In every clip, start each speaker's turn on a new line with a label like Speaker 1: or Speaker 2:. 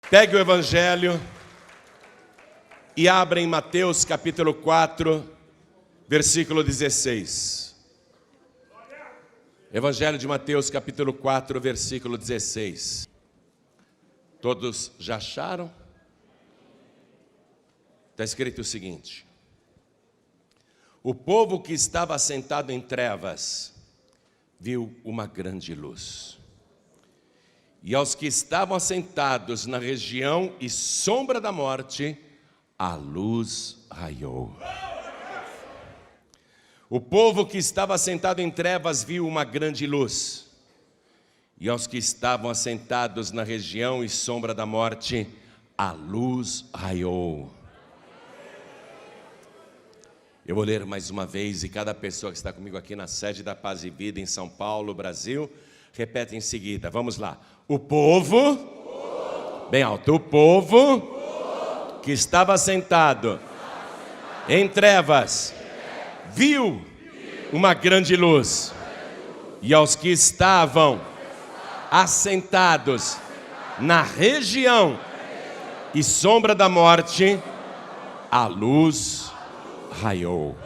Speaker 1: Pegue o Evangelho e abra em Mateus capítulo 4, versículo 16. Evangelho de Mateus capítulo 4, versículo 16. Todos já acharam? Está escrito o seguinte: o povo que estava assentado em trevas viu uma grande luz. E aos que estavam assentados na região e sombra da morte, a luz raiou. O povo que estava assentado em trevas viu uma grande luz. E aos que estavam assentados na região e sombra da morte, a luz raiou. Eu vou ler mais uma vez, e cada pessoa que está comigo aqui na sede da Paz e Vida em São Paulo, Brasil, repete em seguida. Vamos lá. O povo, bem alto, o povo que estava sentado em trevas viu uma grande luz. E aos que estavam assentados na região e sombra da morte, a luz raiou.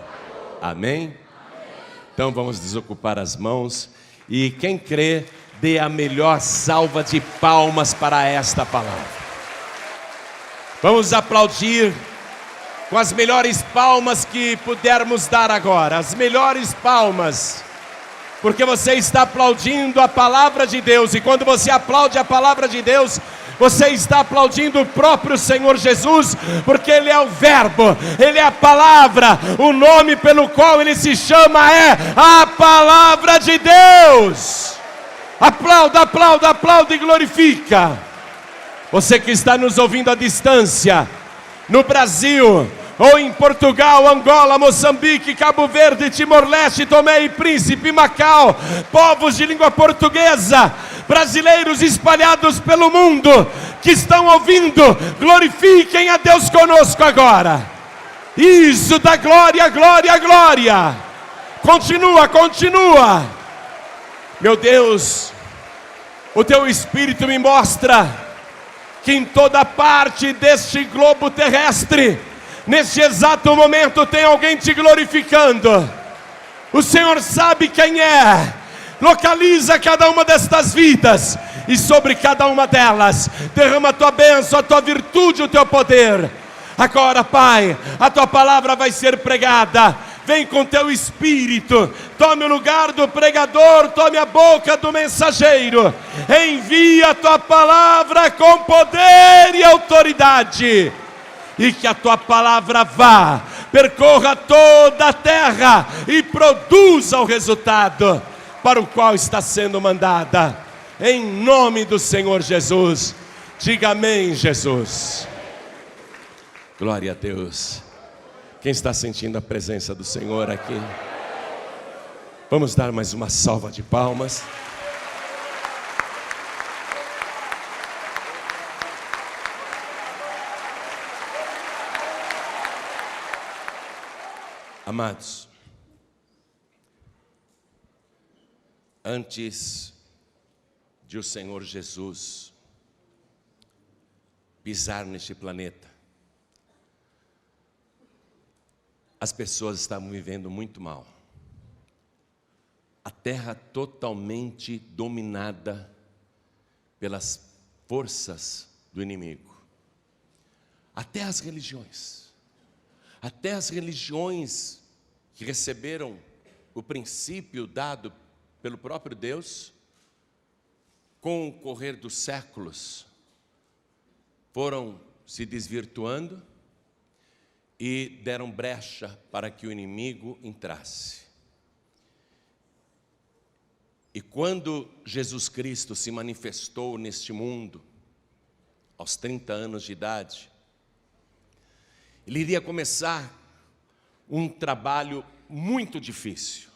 Speaker 1: Amém? Então vamos desocupar as mãos. E quem crê, dê a melhor salva de palmas para esta palavra. Vamos aplaudir com as melhores palmas que pudermos dar agora. As melhores palmas. Porque você está aplaudindo a palavra de Deus. E quando você aplaude a palavra de Deus, você está aplaudindo o próprio Senhor Jesus, porque Ele é o Verbo, Ele é a palavra, o nome pelo qual Ele se chama é a palavra de Deus. Aplauda, aplauda, aplauda e glorifica. Você que está nos ouvindo à distância, no Brasil, ou em Portugal, Angola, Moçambique, Cabo Verde, Timor-Leste, Tomé e Príncipe, Macau, povos de língua portuguesa, brasileiros espalhados pelo mundo, que estão ouvindo, glorifiquem a Deus conosco agora. Isso, dá glória, glória, glória. Continua, continua. Meu Deus, o teu Espírito me mostra que em toda parte deste globo terrestre, neste exato momento tem alguém te glorificando. O Senhor sabe quem é. Localiza cada uma destas vidas e sobre cada uma delas derrama a tua bênção, a tua virtude, o teu poder. Agora, Pai, a tua palavra vai ser pregada. Vem com teu Espírito, tome o lugar do pregador, tome a boca do mensageiro. Envia a tua palavra com poder e autoridade. E que a tua palavra vá, percorra toda a terra e produza o resultado para o qual está sendo mandada. Em nome do Senhor Jesus. Diga amém, Jesus. Glória a Deus. Quem está sentindo a presença do Senhor aqui? Vamos dar mais uma salva de palmas. Amados, antes de o Senhor Jesus pisar neste planeta, as pessoas estavam vivendo muito mal. A terra totalmente dominada pelas forças do inimigo. Até as religiões que receberam o princípio dado pelo próprio Deus, com o correr dos séculos, foram se desvirtuando e deram brecha para que o inimigo entrasse. E quando Jesus Cristo se manifestou neste mundo, aos 30 anos de idade, Ele iria começar um trabalho muito difícil.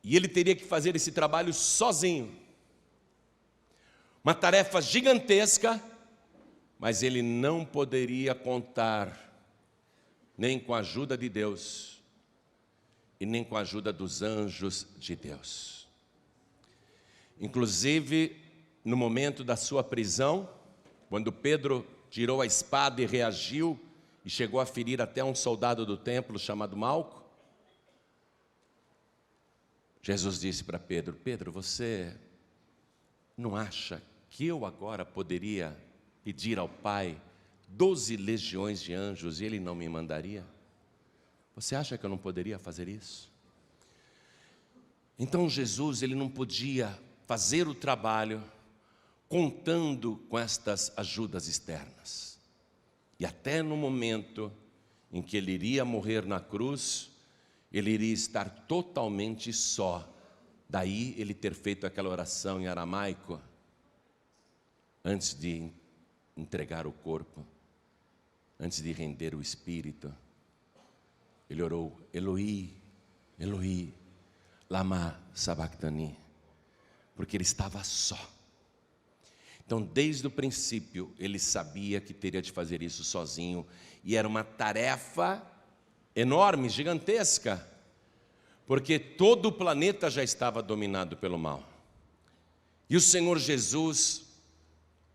Speaker 1: E Ele teria que fazer esse trabalho sozinho. Uma tarefa gigantesca, mas Ele não poderia contar nem com a ajuda de Deus e nem com a ajuda dos anjos de Deus. Inclusive, no momento da sua prisão, quando Pedro tirou a espada e reagiu, e chegou a ferir até um soldado do templo chamado Malco, Jesus disse para Pedro: Pedro, você não acha que eu agora poderia pedir ao Pai 12 legiões de anjos e Ele não me mandaria? Você acha que eu não poderia fazer isso? Então Jesus, Ele não podia fazer o trabalho contando com estas ajudas externas. E até no momento em que Ele iria morrer na cruz, Ele iria estar totalmente só. Daí Ele ter feito aquela oração em aramaico, antes de entregar o corpo, antes de render o espírito. Ele orou: Eloi, Eloi, lama sabachthani, porque Ele estava só. Então, desde o princípio, Ele sabia que teria de fazer isso sozinho, e era uma tarefa enorme, gigantesca, porque todo o planeta já estava dominado pelo mal. E o Senhor Jesus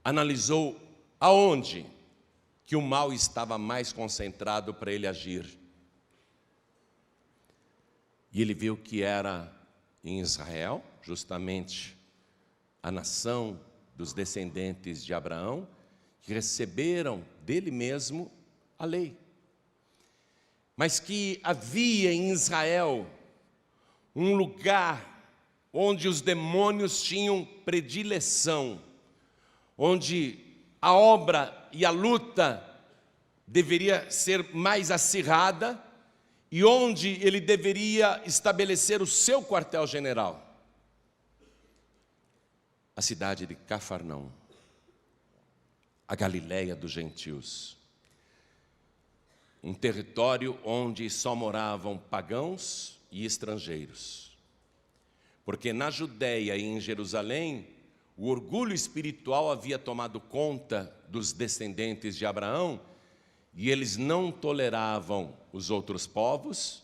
Speaker 1: analisou aonde que o mal estava mais concentrado para Ele agir. E Ele viu que era em Israel, justamente a nação dos descendentes de Abraão, que receberam dele mesmo a lei. Mas que havia em Israel um lugar onde os demônios tinham predileção, onde a obra e a luta deveria ser mais acirrada e onde ele deveria estabelecer o seu quartel-general. A cidade de Cafarnaum, a Galileia dos gentios, um território onde só moravam pagãos e estrangeiros, porque na Judéia e em Jerusalém, o orgulho espiritual havia tomado conta dos descendentes de Abraão, e eles não toleravam os outros povos,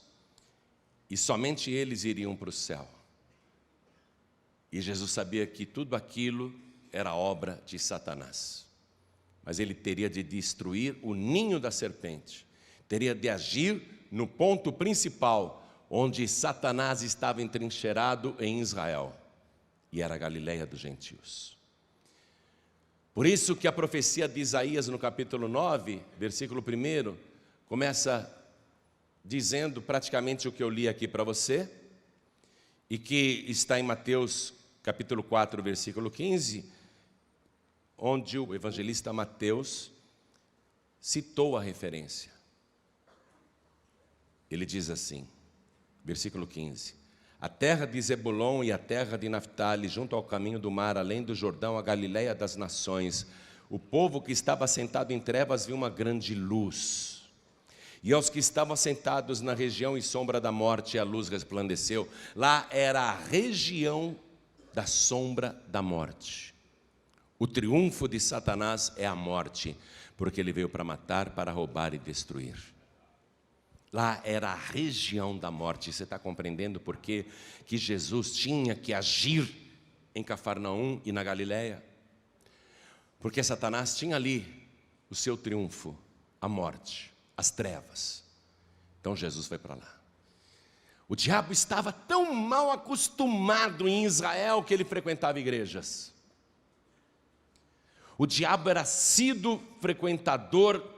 Speaker 1: e somente eles iriam para o céu. E Jesus sabia que tudo aquilo era obra de Satanás, mas ele teria de destruir o ninho da serpente, teria de agir no ponto principal, onde Satanás estava entrincheirado em Israel, e era a Galileia dos gentios. Por isso que a profecia de Isaías no capítulo 9, versículo 1, começa dizendo praticamente o que eu li aqui para você, e que está em Mateus capítulo 4, versículo 15, onde o evangelista Mateus citou a referência. Ele diz assim, versículo 15: a terra de Zebulon e a terra de Naftali, junto ao caminho do mar, além do Jordão, a Galileia das nações, o povo que estava sentado em trevas viu uma grande luz. E aos que estavam sentados na região e sombra da morte, a luz resplandeceu. Lá era a região da sombra da morte. O triunfo de Satanás é a morte, porque ele veio para matar, para roubar e destruir. Lá era a região da morte. Você está compreendendo por que Jesus tinha que agir em Cafarnaum e na Galileia? Porque Satanás tinha ali o seu triunfo, a morte, as trevas. Então Jesus foi para lá. O diabo estava tão mal acostumado em Israel que ele frequentava igrejas. O diabo era assíduo frequentador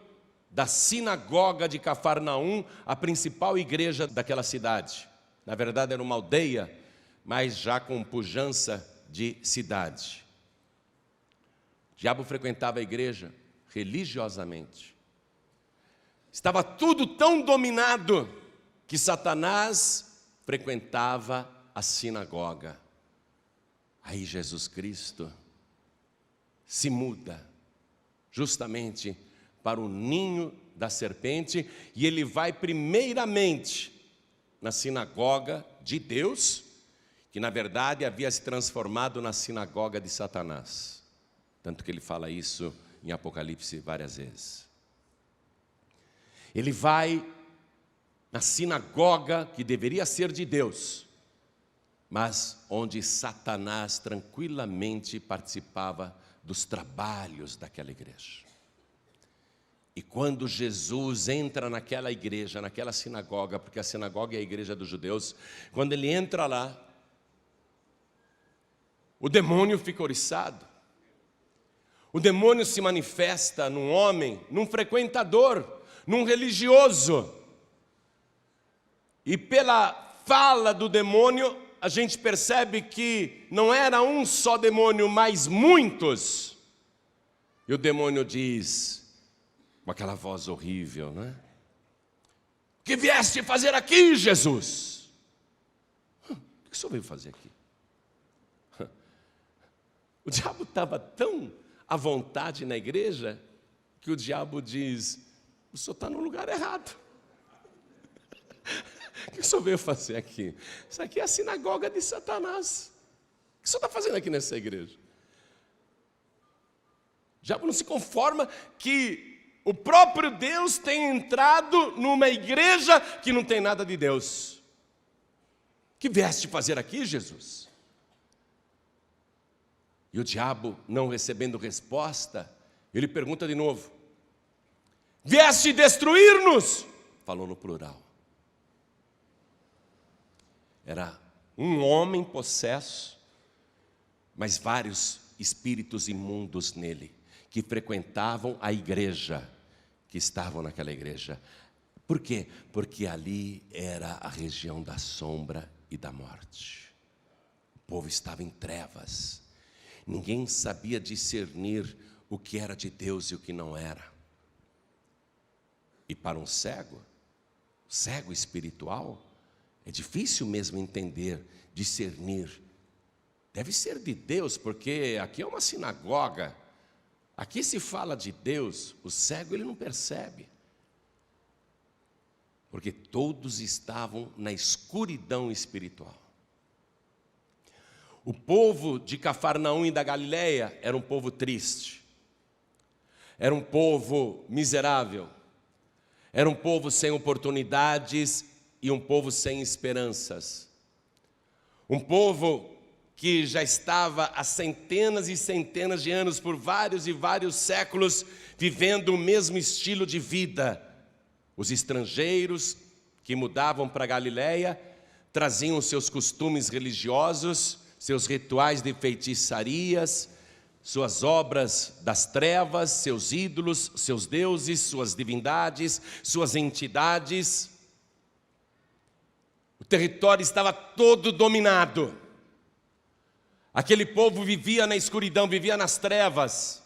Speaker 1: da sinagoga de Cafarnaum, a principal igreja daquela cidade. Na verdade era uma aldeia, mas já com pujança de cidade. O diabo frequentava a igreja religiosamente. Estava tudo tão dominado que Satanás frequentava a sinagoga. Aí Jesus Cristo se muda justamente para o ninho da serpente, e ele vai primeiramente na sinagoga de Deus, que na verdade havia se transformado na sinagoga de Satanás. Tanto que ele fala isso em Apocalipse várias vezes. Ele vai na sinagoga que deveria ser de Deus, mas onde Satanás tranquilamente participava dos trabalhos daquela igreja. E quando Jesus entra naquela igreja, naquela sinagoga, porque a sinagoga é a igreja dos judeus, quando ele entra lá, o demônio fica oriçado. O demônio se manifesta num homem, num frequentador, num religioso. E pela fala do demônio, a gente percebe que não era um só demônio, mas muitos. E o demônio diz, com aquela voz horrível, né? O que vieste fazer aqui, Jesus? O que o senhor veio fazer aqui? O diabo estava tão à vontade na igreja, que o diabo diz, o senhor está no lugar errado. O que o senhor veio fazer aqui? Isso aqui é a sinagoga de Satanás. O que o senhor está fazendo aqui nessa igreja? O diabo não se conforma que o próprio Deus tem entrado numa igreja que não tem nada de Deus. O que vieste fazer aqui, Jesus? E o diabo, não recebendo resposta, ele pergunta de novo, vieste destruir-nos? Falou no plural. Era um homem possesso, mas vários espíritos imundos nele, que frequentavam a igreja, que estavam naquela igreja. Por quê? Porque ali era a região da sombra e da morte. O povo estava em trevas. Ninguém sabia discernir o que era de Deus e o que não era. E para um cego espiritual, é difícil mesmo entender, discernir. Deve ser de Deus, porque aqui é uma sinagoga. Aqui se fala de Deus, o cego ele não percebe. Porque todos estavam na escuridão espiritual. O povo de Cafarnaum e da Galileia era um povo triste. Era um povo miserável. Era um povo sem oportunidades e um povo sem esperanças. Um povo que já estava há centenas e centenas de anos, por vários e vários séculos, vivendo o mesmo estilo de vida. Os estrangeiros que mudavam para a Galileia traziam seus costumes religiosos, seus rituais de feitiçarias, suas obras das trevas, seus ídolos, seus deuses, suas divindades, suas entidades. O território estava todo dominado. Aquele povo vivia na escuridão, vivia nas trevas.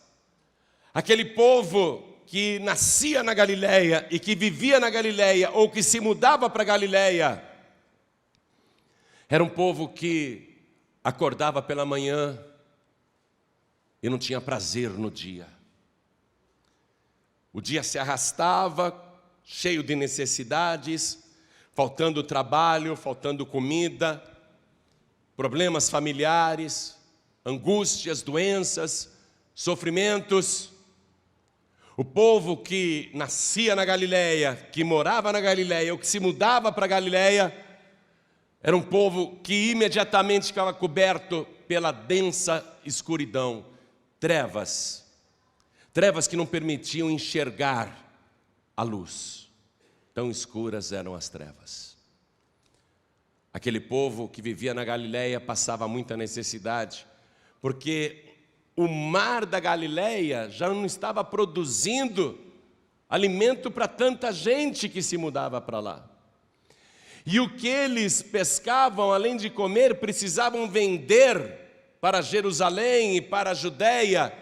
Speaker 1: Aquele povo que nascia na Galileia e que vivia na Galileia ou que se mudava para a Galileia, era um povo que acordava pela manhã e não tinha prazer no dia. O dia se arrastava, cheio de necessidades, faltando trabalho, faltando comida, problemas familiares, angústias, doenças, sofrimentos. O povo que nascia na Galileia, que morava na Galileia ou que se mudava para a Galileia, era um povo que imediatamente ficava coberto pela densa escuridão, trevas. Trevas que não permitiam enxergar a luz. Tão escuras eram as trevas. Aquele povo que vivia na Galileia passava muita necessidade, porque o mar da Galileia já não estava produzindo alimento para tanta gente que se mudava para lá. E o que eles pescavam, além de comer, precisavam vender para Jerusalém e para a Judéia,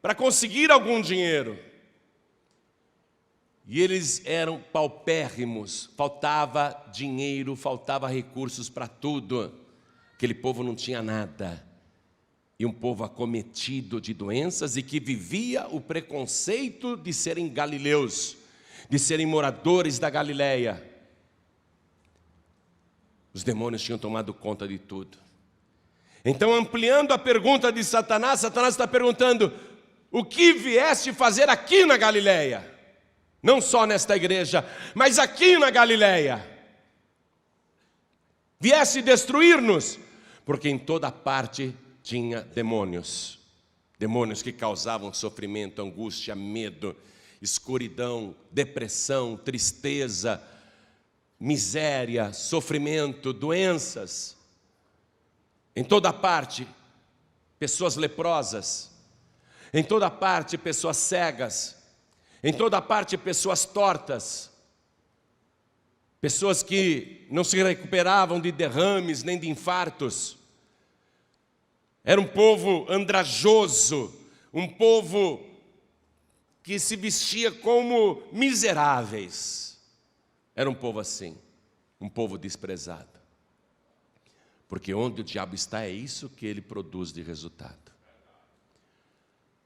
Speaker 1: para conseguir algum dinheiro. E eles eram paupérrimos, faltava dinheiro, faltava recursos para tudo. Aquele povo não tinha nada. E um povo acometido de doenças e que vivia o preconceito de serem galileus, de serem moradores da Galileia. Os demônios tinham tomado conta de tudo. Então, ampliando a pergunta de Satanás, Satanás está perguntando, o que vieste fazer aqui na Galileia? Não só nesta igreja, mas aqui na Galileia. Vieste destruir-nos? Porque em toda parte tinha demônios. Demônios que causavam sofrimento, angústia, medo, escuridão, depressão, tristeza, miséria, sofrimento, doenças. Em toda parte, pessoas leprosas. Em toda parte, pessoas cegas. Em toda parte, pessoas tortas. Pessoas que não se recuperavam de derrames nem de infartos. Era um povo andrajoso, um povo que se vestia como miseráveis. Era um povo assim, um povo desprezado. Porque onde o diabo está, é isso que ele produz de resultado.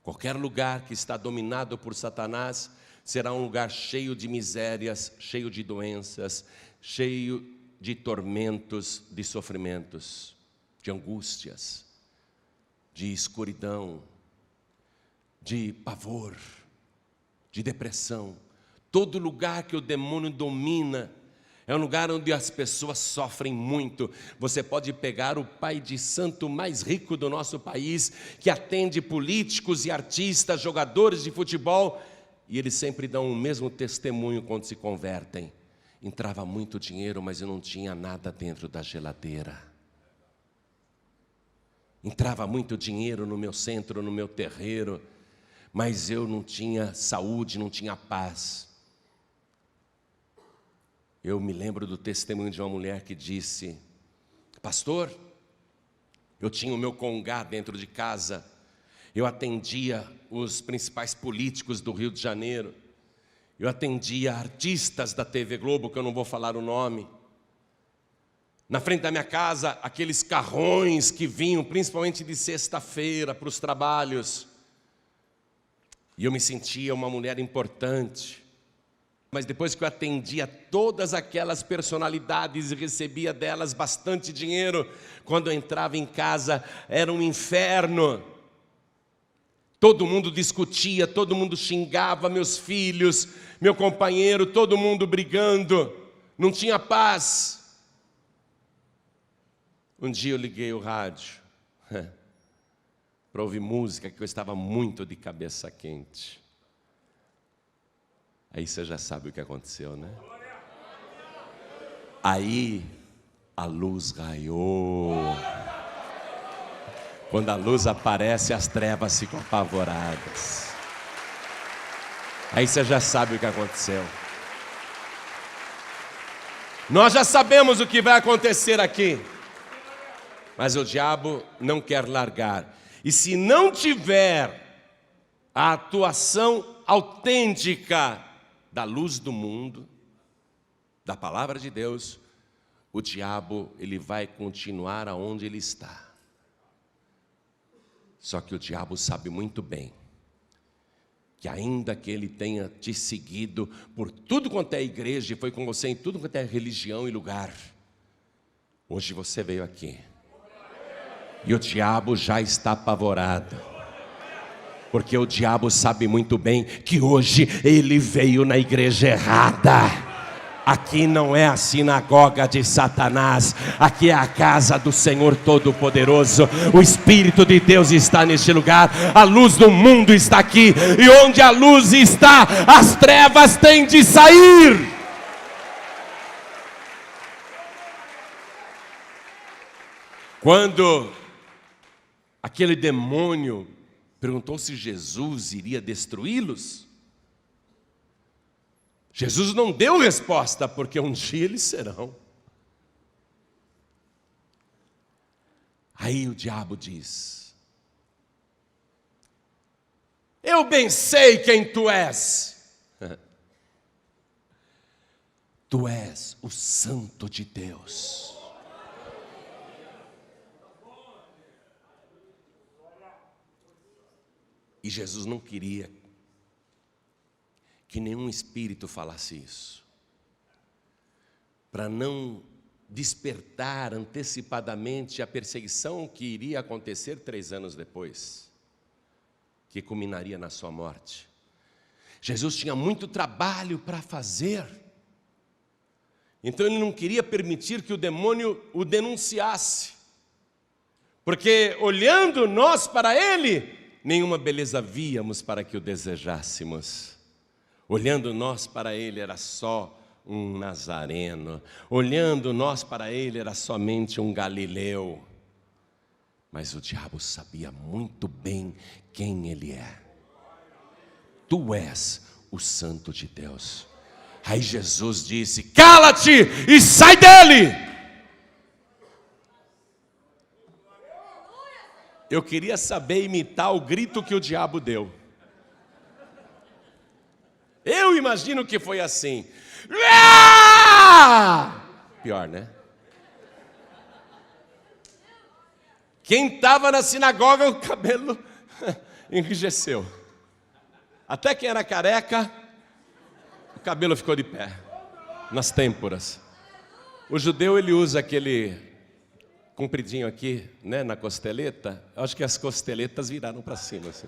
Speaker 1: Qualquer lugar que está dominado por Satanás será um lugar cheio de misérias, cheio de doenças, cheio de tormentos, de sofrimentos, de angústias, de escuridão, de pavor, de depressão. Todo lugar que o demônio domina é um lugar onde as pessoas sofrem muito. Você pode pegar o pai de santo mais rico do nosso país, que atende políticos e artistas, jogadores de futebol, e eles sempre dão o mesmo testemunho quando se convertem. Entrava muito dinheiro, mas eu não tinha nada dentro da geladeira. Entrava muito dinheiro no meu centro, no meu terreiro, mas eu não tinha saúde, não tinha paz. Eu me lembro do testemunho de uma mulher que disse: pastor, eu tinha o meu congá dentro de casa, eu atendia os principais políticos do Rio de Janeiro, eu atendia artistas da TV Globo, que eu não vou falar o nome. Na frente da minha casa, aqueles carrões que vinham, principalmente de sexta-feira, para os trabalhos. E eu me sentia uma mulher importante. Mas depois que eu atendia todas aquelas personalidades e recebia delas bastante dinheiro, quando eu entrava em casa, era um inferno. Todo mundo discutia, todo mundo xingava meus filhos, meu companheiro, todo mundo brigando. Não tinha paz. Um dia eu liguei o rádio para ouvir música, que eu estava muito de cabeça quente. Aí você já sabe o que aconteceu, né? Aí a luz raiou. Quando a luz aparece, as trevas ficam apavoradas. Aí você já sabe o que aconteceu. Nós já sabemos o que vai acontecer aqui. Mas o diabo não quer largar. E se não tiver a atuação autêntica da luz do mundo, da palavra de Deus, o diabo ele vai continuar aonde ele está. Só que o diabo sabe muito bem que ainda que ele tenha te seguido por tudo quanto é igreja, e foi com você em tudo quanto é religião e lugar, hoje você veio aqui. E o diabo já está apavorado, porque o diabo sabe muito bem que hoje ele veio na igreja errada. Aqui não é a sinagoga de Satanás, aqui é a casa do Senhor Todo-Poderoso. O Espírito de Deus está neste lugar, a luz do mundo está aqui, e onde a luz está, as trevas têm de sair. Quando aquele demônio perguntou se Jesus iria destruí-los, Jesus não deu resposta, porque um dia eles serão. Aí o diabo diz: eu bem sei quem tu és. Tu és o Santo de Deus. E Jesus não queria que nenhum espírito falasse isso, para não despertar antecipadamente a perseguição que iria acontecer 3 anos depois, que culminaria na sua morte. Jesus tinha muito trabalho para fazer, então ele não queria permitir que o demônio o denunciasse. Porque olhando nós para Ele, nenhuma beleza víamos para que o desejássemos. Olhando nós para Ele era só um nazareno. Olhando nós para Ele era somente um galileu. Mas o diabo sabia muito bem quem Ele é. Tu és o Santo de Deus. Aí Jesus disse: cala-te e sai dele. Eu queria saber imitar o grito que o diabo deu. Eu imagino que foi assim. Pior, né? Quem estava na sinagoga, o cabelo enrijeceu. Até quem era careca, o cabelo ficou de pé, nas têmporas. O judeu, ele usa aquele compridinho aqui, né, na costeleta. Eu acho que as costeletas viraram para cima assim.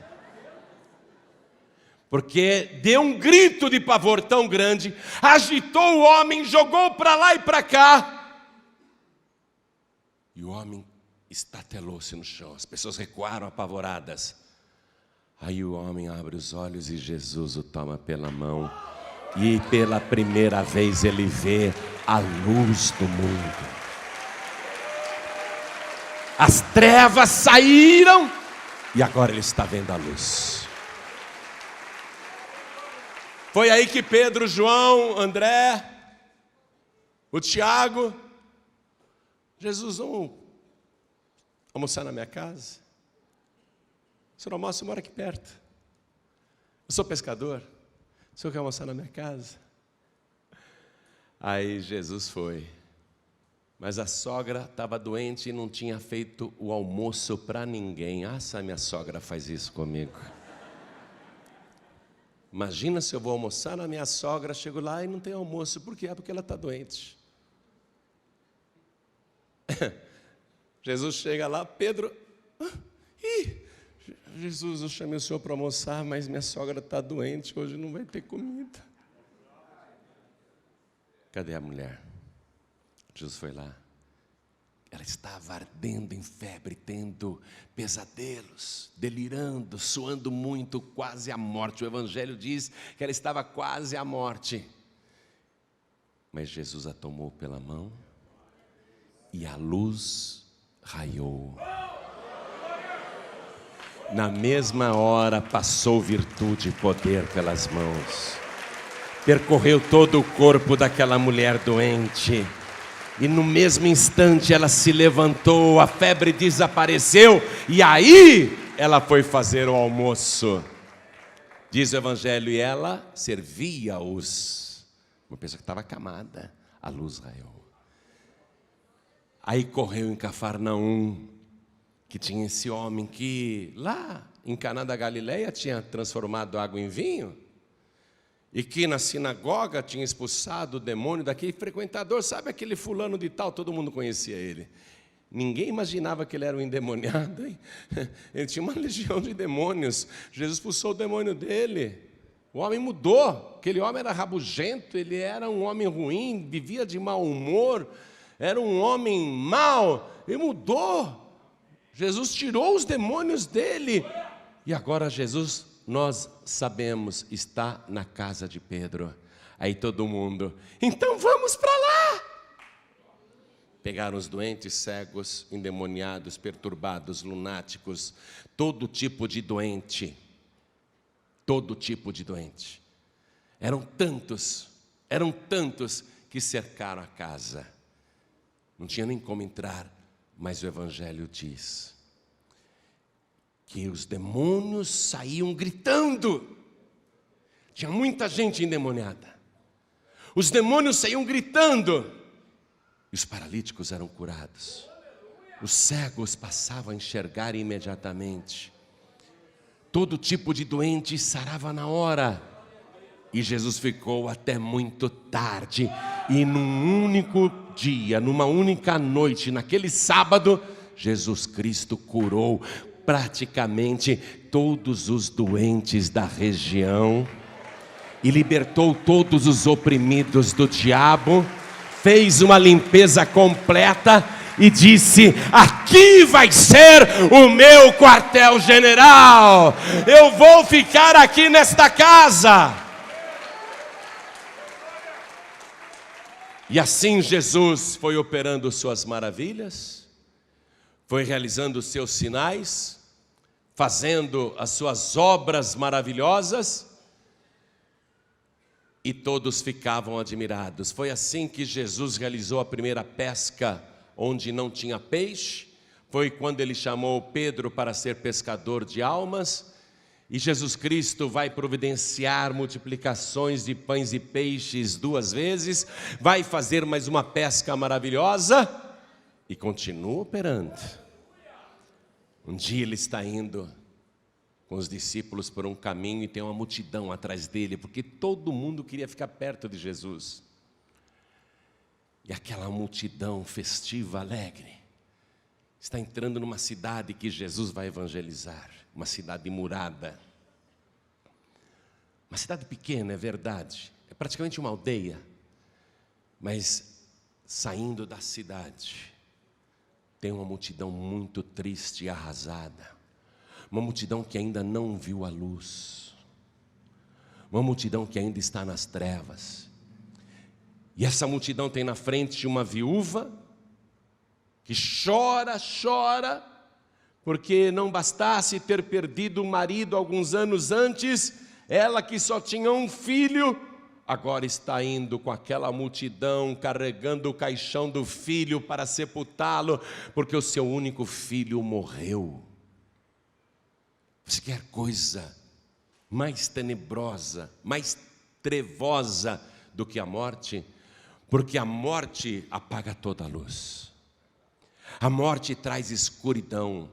Speaker 1: Porque deu um grito de pavor tão grande, agitou o homem, jogou para lá e para cá. E o homem estatelou-se no chão, as pessoas recuaram apavoradas. Aí o homem abre os olhos e Jesus o toma pela mão. E pela primeira vez ele vê a luz do mundo. As trevas saíram e agora ele está vendo a luz. Foi aí que Pedro, João, André, o Tiago, Jesus, vamos almoçar na minha casa? O senhor almoça, mora aqui perto. Eu sou pescador. O senhor quer almoçar na minha casa? Aí Jesus foi. Mas a sogra estava doente e não tinha feito o almoço para ninguém. Ah, se a minha sogra faz isso comigo. Imagina se eu vou almoçar na minha sogra, chego lá e não tem almoço. Por quê? Porque ela está doente. Jesus chega lá, Pedro... Jesus, eu chamei o senhor para almoçar, mas minha sogra está doente, hoje não vai ter comida. Cadê a mulher? Jesus foi lá. Ela estava ardendo em febre, tendo pesadelos, delirando, suando muito, quase à morte. O Evangelho diz que ela estava quase à morte. Mas Jesus a tomou pela mão e a luz raiou. Na mesma hora passou virtude e poder pelas mãos. Percorreu todo o corpo daquela mulher doente. E no mesmo instante ela se levantou, a febre desapareceu. E aí ela foi fazer o almoço. Diz o Evangelho, e ela servia-os. Uma pessoa que estava acamada, a luz raiou. Aí correu em Cafarnaum, que tinha esse homem que lá em Caná da Galileia tinha transformado água em vinho, e que na sinagoga tinha expulsado o demônio daquele frequentador, sabe aquele fulano de tal, todo mundo conhecia ele. Ninguém imaginava que ele era um endemoniado, hein? Ele tinha uma legião de demônios. Jesus expulsou o demônio dele. O homem mudou, aquele homem era rabugento, ele era um homem ruim, vivia de mau humor, era um homem mau, ele mudou. Jesus tirou os demônios dele. E agora Jesus, nós sabemos, está na casa de Pedro. Aí todo mundo, então vamos para lá. Pegaram os doentes, cegos, endemoniados, perturbados, lunáticos, todo tipo de doente. Todo tipo de doente. Eram tantos que cercaram a casa. Não tinha nem como entrar. Mas o Evangelho diz que os demônios saíam gritando. Tinha muita gente endemoniada. Os demônios saíam gritando. E os paralíticos eram curados. Os cegos passavam a enxergar imediatamente. Todo tipo de doente sarava na hora. E Jesus ficou até muito tarde. E num único dia, numa única noite, naquele sábado, Jesus Cristo curou praticamente todos os doentes da região. E libertou todos os oprimidos do diabo. Fez uma limpeza completa. e disse: aqui vai ser o meu quartel-general, eu vou ficar aqui nesta casa. E assim Jesus foi operando suas maravilhas, foi realizando os seus sinais, fazendo as suas obras maravilhosas, e todos ficavam admirados. Foi assim que Jesus realizou a primeira pesca onde não tinha peixe, foi quando ele chamou Pedro para ser pescador de almas, e Jesus Cristo vai providenciar multiplicações de pães e peixes 2 vezes, vai fazer mais uma pesca maravilhosa, e continua operando. Um dia ele está indo com os discípulos por um caminho e tem uma multidão atrás dele, porque todo mundo queria ficar perto de Jesus. E aquela multidão festiva, alegre, está entrando numa cidade que Jesus vai evangelizar, uma cidade murada. Uma cidade pequena, é verdade, é praticamente uma aldeia, mas saindo da cidade, tem uma multidão muito triste e arrasada. Uma multidão que ainda não viu a luz. Uma multidão que ainda está nas trevas. E essa multidão tem na frente uma viúva que chora, porque não bastasse ter perdido o marido alguns anos antes, ela que só tinha um filho, agora está indo com aquela multidão, carregando o caixão do filho para sepultá-lo, porque o seu único filho morreu. Você quer coisa mais tenebrosa, mais trevosa do que a morte? Porque a morte apaga toda a luz. A morte traz escuridão.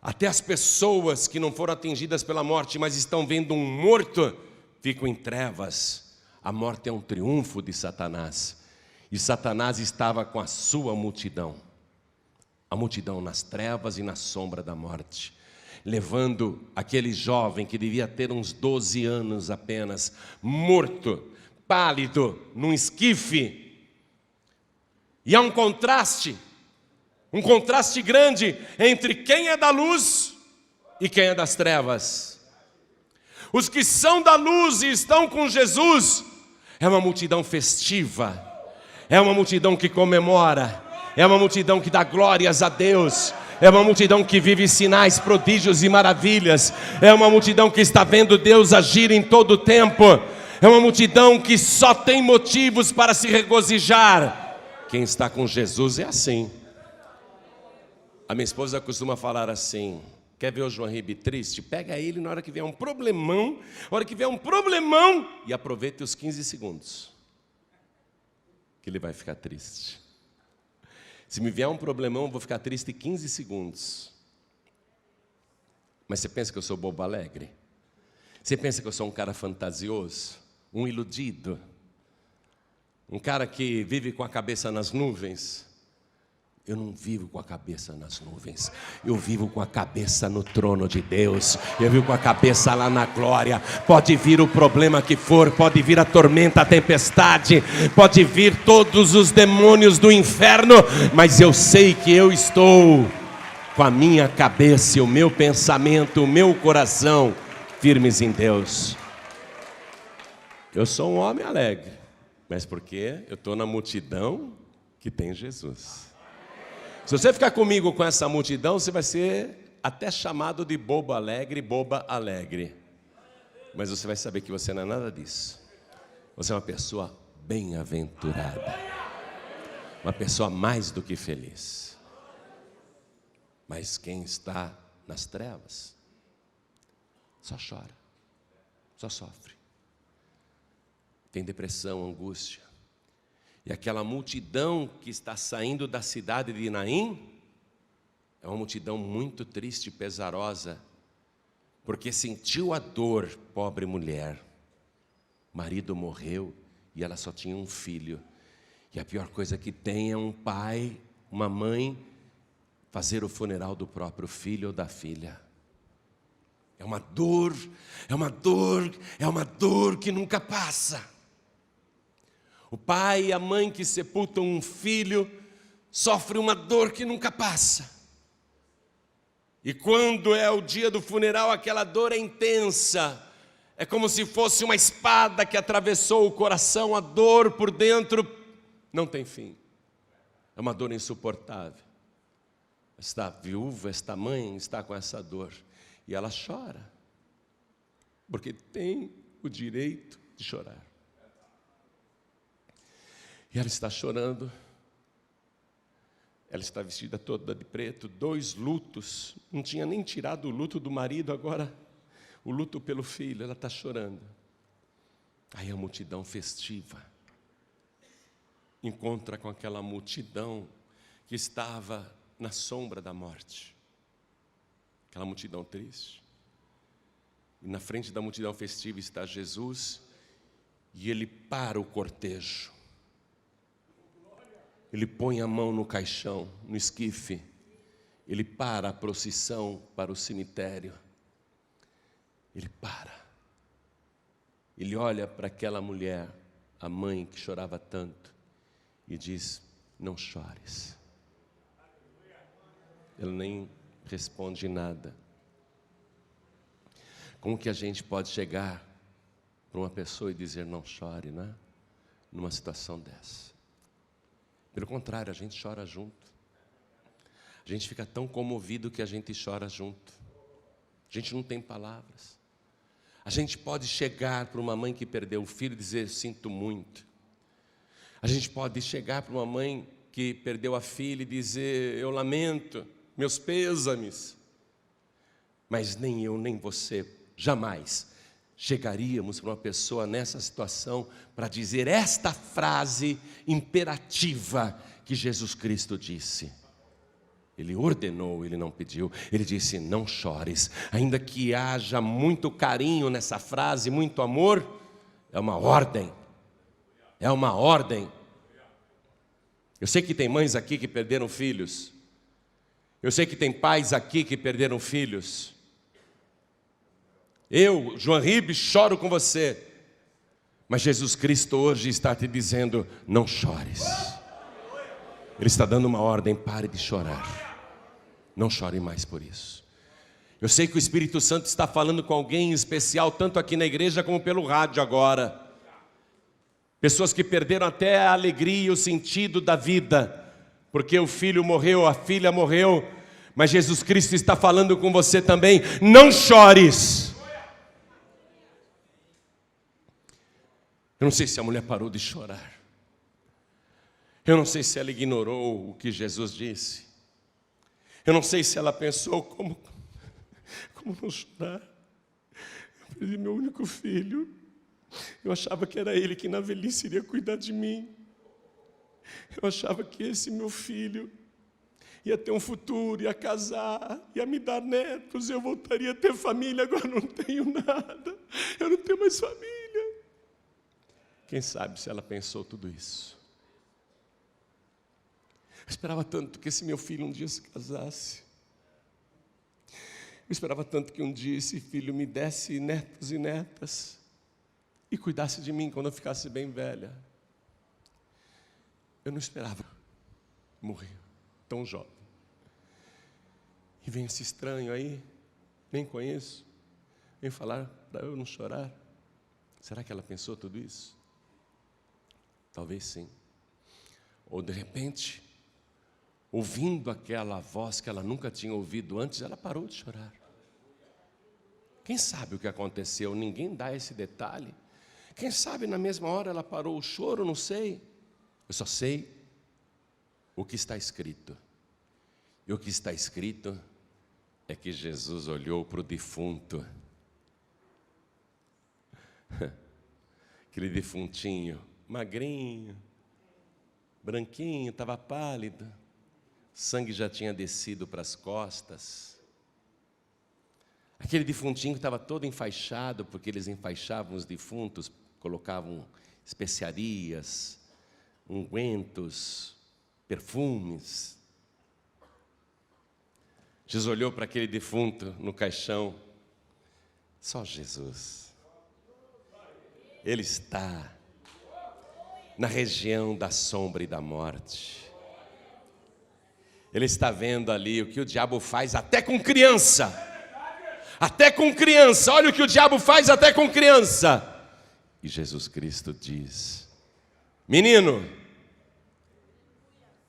Speaker 1: Até as pessoas que não foram atingidas pela morte, mas estão vendo um morto, ficam em trevas. A morte é um triunfo de Satanás. E Satanás estava com a sua multidão. A multidão nas trevas e na sombra da morte, levando aquele jovem que devia ter uns 12 anos apenas, morto, pálido, num esquife. E há um contraste grande entre quem é da luz e quem é das trevas. Os que são da luz e estão com Jesus, é uma multidão festiva, é uma multidão que comemora, é uma multidão que dá glórias a Deus, é uma multidão que vive sinais, prodígios e maravilhas, é uma multidão que está vendo Deus agir em todo o tempo, é uma multidão que só tem motivos para se regozijar. Quem está com Jesus é assim. A minha esposa costuma falar assim: quer ver o João Ribe triste? Pega ele na hora que vier um problemão, e aproveite os 15 segundos, que ele vai ficar triste. Se me vier um problemão, eu vou ficar triste 15 segundos. Mas você pensa que eu sou bobo alegre? Você pensa que eu sou um cara fantasioso? Um iludido? Um cara que vive com a cabeça nas nuvens? Eu não vivo com a cabeça nas nuvens, eu vivo com a cabeça no trono de Deus, eu vivo com a cabeça lá na glória. Pode vir o problema que for, pode vir a tormenta, a tempestade, pode vir todos os demônios do inferno, mas eu sei que eu estou com a minha cabeça e o meu pensamento, o meu coração firmes em Deus. Eu sou um homem alegre, mas porque eu estou na multidão que tem Jesus. Se você ficar comigo com essa multidão, você vai ser até chamado de bobo alegre, boba alegre. Mas você vai saber que você não é nada disso. Você é uma pessoa bem-aventurada, uma pessoa mais do que feliz. Mas quem está nas trevas só chora, só sofre, tem depressão, angústia. E aquela multidão que está saindo da cidade de Naim é uma multidão muito triste e pesarosa, porque sentiu a dor, pobre mulher. Marido morreu e ela só tinha um filho. E a pior coisa que tem é um pai, uma mãe, fazer o funeral do próprio filho ou da filha. É uma dor, é uma dor, é uma dor que nunca passa. O pai e a mãe que sepultam um filho sofre uma dor que nunca passa. E quando é o dia do funeral, aquela dor é intensa. É como se fosse uma espada que atravessou o coração. A dor por dentro não tem fim. É uma dor insuportável. Esta viúva, esta mãe está com essa dor. E ela chora. Porque tem o direito de chorar. E ela está chorando. Ela está vestida toda de preto, 2 lutos. Não tinha nem tirado o luto do marido, agora o luto pelo filho. Ela está chorando. Aí a multidão festiva encontra com aquela multidão que estava na sombra da morte. Aquela multidão triste. E na frente da multidão festiva está Jesus, e ele para o cortejo. Ele põe a mão no caixão, no esquife. Ele para a procissão para o cemitério. Ele para. Ele olha para aquela mulher, a mãe que chorava tanto, e diz: não chores. Ele nem responde nada. Como que a gente pode chegar para uma pessoa e dizer não chore, né? Numa situação dessa? Pelo contrário, a gente chora junto. A gente fica tão comovido que a gente chora junto. A gente não tem palavras. A gente pode chegar para uma mãe que perdeu o filho e dizer: sinto muito. A gente pode chegar para uma mãe que perdeu a filha e dizer: eu lamento, meus pêsames. Mas nem eu, nem você, jamais chegaríamos para uma pessoa nessa situação para dizer esta frase imperativa que Jesus Cristo disse. Ele ordenou, ele não pediu. Ele disse: não chores. Ainda que haja muito carinho nessa frase, muito amor, é uma ordem. É uma ordem. Eu sei que tem mães aqui que perderam filhos. Eu sei que tem pais aqui que perderam filhos. Eu, João Ribe, choro com você. Mas Jesus Cristo hoje está te dizendo: não chores. Ele está dando uma ordem: pare de chorar. Não chore mais por isso. Eu sei que o Espírito Santo está falando com alguém em especial, tanto aqui na igreja como pelo rádio agora. Pessoas que perderam até a alegria e o sentido da vida, porque o filho morreu, a filha morreu. Mas Jesus Cristo está falando com você também: não chores. Eu não sei se a mulher parou de chorar. Eu não sei se ela ignorou o que Jesus disse. Eu não sei se ela pensou: como não chorar? Eu perdi meu único filho. Eu achava que era ele que na velhice iria cuidar de mim. Eu achava que esse meu filho ia ter um futuro, ia casar, ia me dar netos, eu voltaria a ter família. Agora não tenho nada. Eu não tenho mais família. Quem sabe se ela pensou tudo isso. Eu esperava tanto que esse meu filho um dia se casasse. Eu esperava tanto que um dia esse filho me desse netos e netas e cuidasse de mim quando eu ficasse bem velha. Eu não esperava morrer tão jovem. E vem esse estranho aí, nem conheço, vem falar para eu não chorar. Será que ela pensou tudo isso? Talvez sim. Ou de repente, ouvindo aquela voz que ela nunca tinha ouvido antes, ela parou de chorar. Quem sabe o que aconteceu? Ninguém dá esse detalhe. Quem sabe na mesma hora ela parou o choro, não sei. Eu só sei o que está escrito. E o que está escrito é que Jesus olhou para o defunto. Aquele defuntinho, magrinho, branquinho, estava pálido. O sangue já tinha descido para as costas. Aquele defuntinho estava todo enfaixado, porque eles enfaixavam os defuntos, colocavam especiarias, ungüentos, perfumes. Jesus olhou para aquele defunto no caixão. Só Jesus. Ele está na região da sombra e da morte. Ele está vendo ali o que o diabo faz até com criança. Até com criança, olha o que o diabo faz até com criança. E Jesus Cristo diz: menino,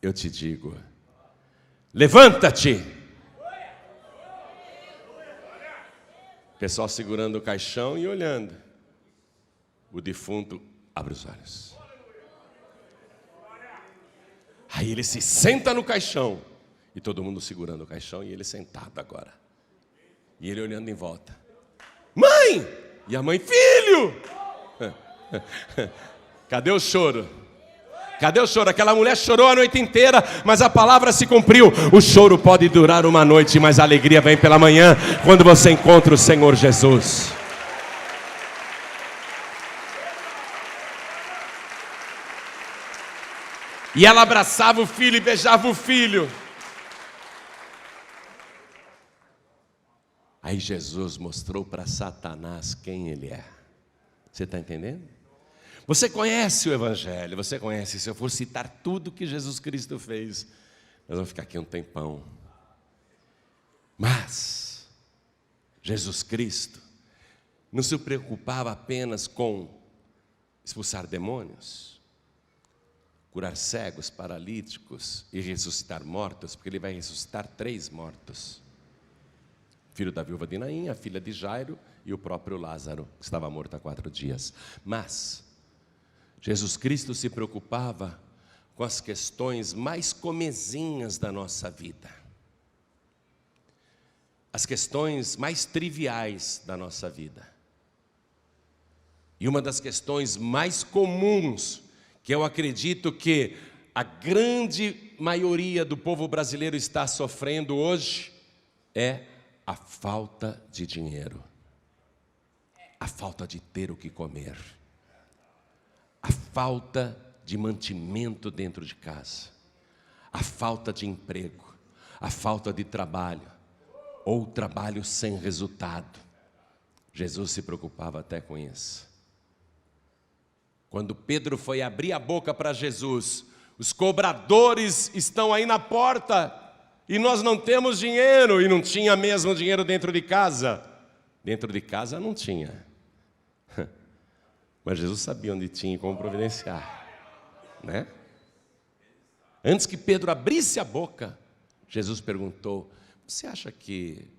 Speaker 1: eu te digo, levanta-te. O pessoal segurando o caixão e olhando. O defunto abre os olhos. Aí ele se senta no caixão. E todo mundo segurando o caixão e ele sentado agora. E ele olhando em volta. Mãe! E a mãe: filho! Cadê o choro? Cadê o choro? Aquela mulher chorou a noite inteira, mas a palavra se cumpriu. O choro pode durar uma noite, mas a alegria vem pela manhã, quando você encontra o Senhor Jesus. E ela abraçava o filho e beijava o filho. Aí Jesus mostrou para Satanás quem ele é. Você está entendendo? Você conhece o Evangelho, você conhece. Se eu for citar tudo que Jesus Cristo fez, nós vamos ficar aqui um tempão. Mas Jesus Cristo não se preocupava apenas com expulsar demônios, curar cegos, paralíticos e ressuscitar mortos, porque ele vai ressuscitar 3 mortos. Filho da viúva de Naim, a filha de Jairo e o próprio Lázaro, que estava morto há 4 dias. Mas Jesus Cristo se preocupava com as questões mais comezinhas da nossa vida. As questões mais triviais da nossa vida. E uma das questões mais comuns, que eu acredito que a grande maioria do povo brasileiro está sofrendo hoje, é a falta de dinheiro, a falta de ter o que comer, a falta de mantimento dentro de casa, a falta de emprego, a falta de trabalho, ou trabalho sem resultado. Jesus se preocupava até com isso. Quando Pedro foi abrir a boca para Jesus: os cobradores estão aí na porta, e nós não temos dinheiro. E não tinha mesmo dinheiro dentro de casa. Dentro de casa não tinha. Mas Jesus sabia onde tinha e como providenciar, né? Antes que Pedro abrisse a boca, Jesus perguntou: você acha que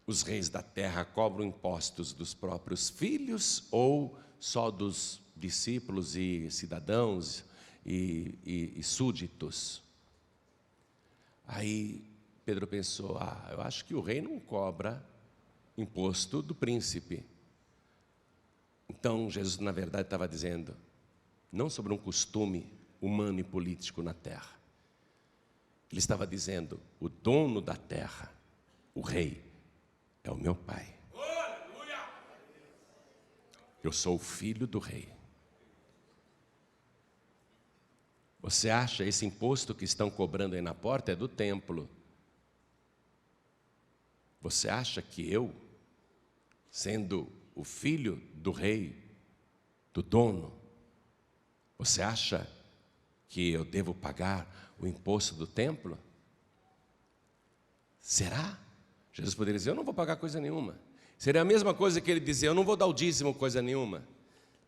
Speaker 1: os reis da terra cobram impostos dos próprios filhos ou só dos discípulos e cidadãos e súditos? Aí Pedro pensou: eu acho que o rei não cobra imposto do príncipe. Então Jesus, na verdade, estava dizendo não sobre um costume humano e político na terra. Ele estava dizendo: o dono da terra, o rei, é o meu pai. Eu sou o filho do rei. Você acha esse imposto que estão cobrando aí na porta é do templo? Você acha que eu, sendo o filho do rei, do dono, você acha que eu devo pagar o imposto do templo? Será? Jesus poderia dizer: eu não vou pagar coisa nenhuma. Seria a mesma coisa que ele dizer: eu não vou dar o dízimo coisa nenhuma.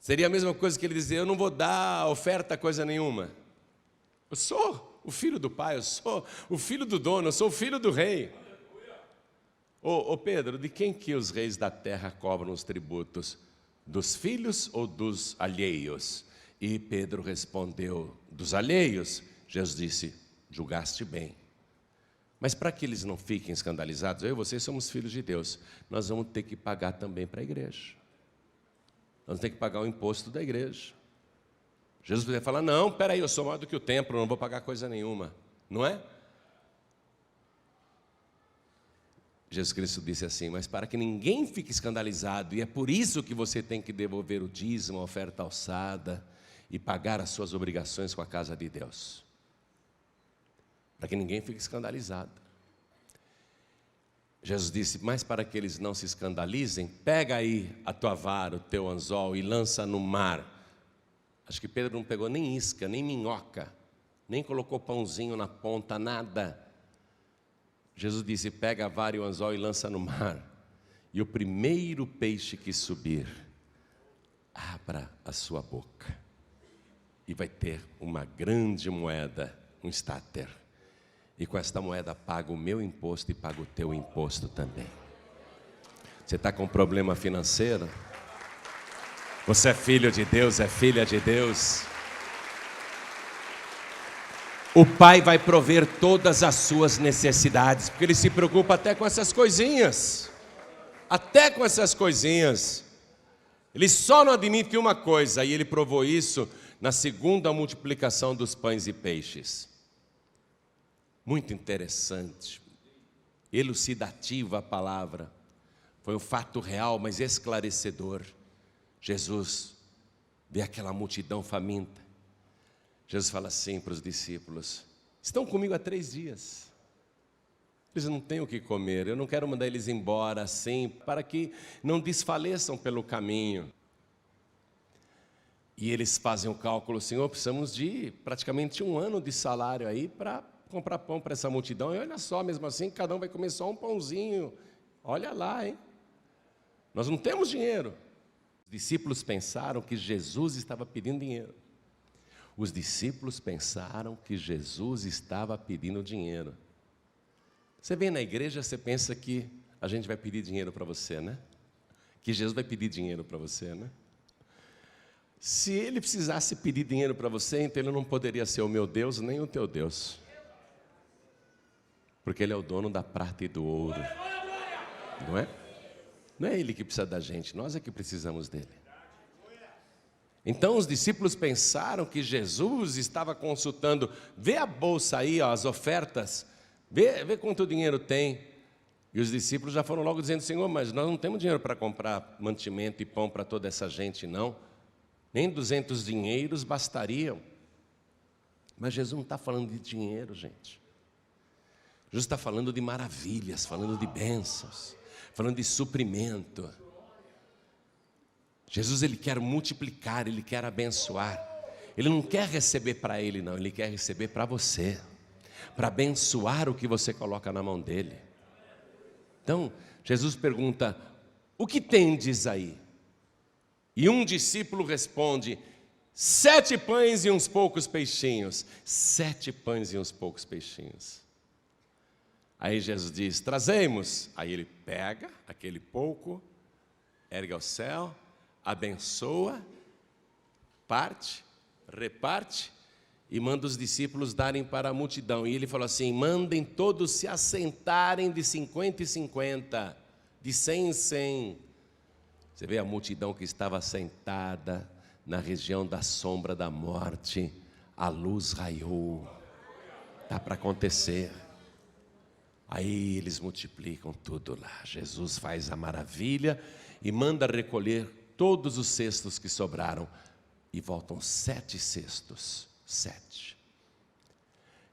Speaker 1: Seria a mesma coisa que ele dizer: eu não vou dar a oferta coisa nenhuma. Eu sou o filho do pai, eu sou o filho do dono, eu sou o filho do rei. Ô Pedro, de quem que os reis da terra cobram os tributos? Dos filhos ou dos alheios? E Pedro respondeu: dos alheios. Jesus disse: julgaste bem. Mas para que eles não fiquem escandalizados, eu e você somos filhos de Deus, nós vamos ter que pagar também para a igreja. Nós vamos ter que pagar o imposto da igreja. Jesus poderia falar: não, peraí, eu sou maior do que o templo, não vou pagar coisa nenhuma. Não é? Jesus Cristo disse assim: mas para que ninguém fique escandalizado, e é por isso que você tem que devolver o dízimo, a oferta alçada, e pagar as suas obrigações com a casa de Deus. Para que ninguém fique escandalizado. Jesus disse: mas para que eles não se escandalizem, pega aí a tua vara, o teu anzol e lança no mar. Acho que Pedro não pegou nem isca, nem minhoca, nem colocou pãozinho na ponta, nada. Jesus disse: pega a vara e o anzol e lança no mar, e o primeiro peixe que subir, abra a sua boca, e vai ter uma grande moeda, um estáter, e com esta moeda paga o meu imposto e paga o teu imposto também. Você está com problema financeiro? Você é filho de Deus, é filha de Deus? O Pai vai prover todas as suas necessidades, porque Ele se preocupa até com essas coisinhas. Até com essas coisinhas. Ele só não admite uma coisa, e Ele provou isso na segunda multiplicação dos pães e peixes. Muito interessante, elucidativa a palavra. Foi um fato real, mas esclarecedor. Jesus vê aquela multidão faminta. Jesus fala assim para os discípulos: estão comigo há 3 dias. Eles não têm o que comer. Eu não quero mandar eles embora assim, para que não desfaleçam pelo caminho. E eles fazem o cálculo: Senhor, precisamos de praticamente 1 ano de salário aí para comprar pão para essa multidão. E olha só, mesmo assim, cada um vai comer só um pãozinho. Olha lá, hein? Nós não temos dinheiro. Os discípulos pensaram que Jesus estava pedindo dinheiro. Os discípulos pensaram que Jesus estava pedindo dinheiro. Você vem na igreja, você pensa que a gente vai pedir dinheiro para você, né? Que Jesus vai pedir dinheiro para você, né? Se Ele precisasse pedir dinheiro para você, então Ele não poderia ser o meu Deus, nem o teu Deus. Porque Ele é o dono da prata e do ouro. Não é? Não é Ele que precisa da gente, nós é que precisamos dEle. Então os discípulos pensaram que Jesus estava consultando: vê a bolsa aí, ó, as ofertas, vê quanto dinheiro tem. E os discípulos já foram logo dizendo: Senhor, mas nós não temos dinheiro para comprar mantimento e pão para toda essa gente, não. Nem 200 dinheiros bastariam. Mas Jesus não está falando de dinheiro, gente. Jesus está falando de maravilhas, falando de bênçãos, falando de suprimento. Jesus, Ele quer multiplicar, Ele quer abençoar. Ele não quer receber para Ele, não. Ele quer receber para você, para abençoar o que você coloca na mão dEle. Então, Jesus pergunta: o que tendes aí? E um discípulo responde: 7 pães e uns poucos peixinhos. 7 pães e uns poucos peixinhos. Aí Jesus diz: trazemos. Aí ele pega aquele pouco, ergue ao céu, abençoa, parte, reparte e manda os discípulos darem para a multidão. E ele falou assim: mandem todos se assentarem de 50 em 50, de 100 em 100. Você vê a multidão que estava sentada na região da sombra da morte, a luz raiou. Está para acontecer. Aí eles multiplicam tudo lá. Jesus faz a maravilha e manda recolher todos os cestos que sobraram. E voltam 7 cestos. 7.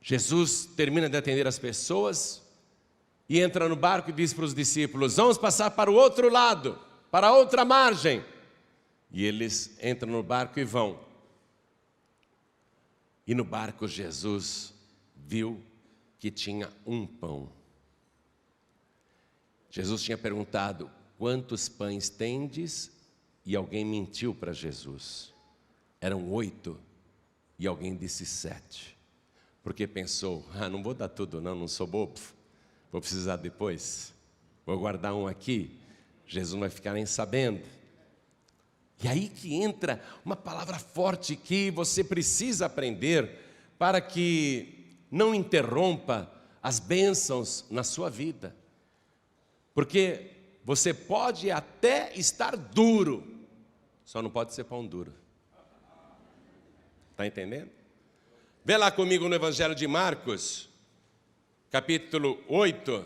Speaker 1: Jesus termina de atender as pessoas e entra no barco e diz para os discípulos: vamos passar para o outro lado, para a outra margem. E eles entram no barco e vão. E no barco Jesus viu que tinha um pão. Jesus tinha perguntado: quantos pães tendes? E alguém mentiu para Jesus. Eram 8 e alguém disse 7. Porque pensou: não vou dar tudo não sou bobo. Vou precisar depois. Vou guardar um aqui. Jesus não vai ficar nem sabendo. E aí que entra uma palavra forte que você precisa aprender para que não interrompa as bênçãos na sua vida. Porque você pode até estar duro, só não pode ser pão duro. Está entendendo? Vê lá comigo no Evangelho de Marcos, capítulo 8,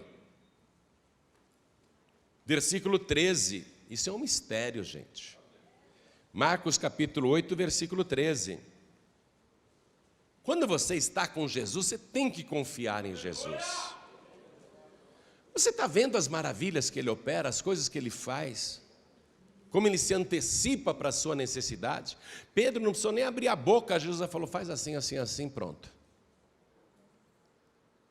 Speaker 1: versículo 13. Isso é um mistério, gente. Marcos capítulo 8, versículo 13. Quando você está com Jesus, você tem que confiar em Jesus. Você está vendo as maravilhas que Ele opera, as coisas que Ele faz, como Ele se antecipa para a sua necessidade. Pedro não precisou nem abrir a boca, Jesus já falou: faz assim, assim, assim, pronto.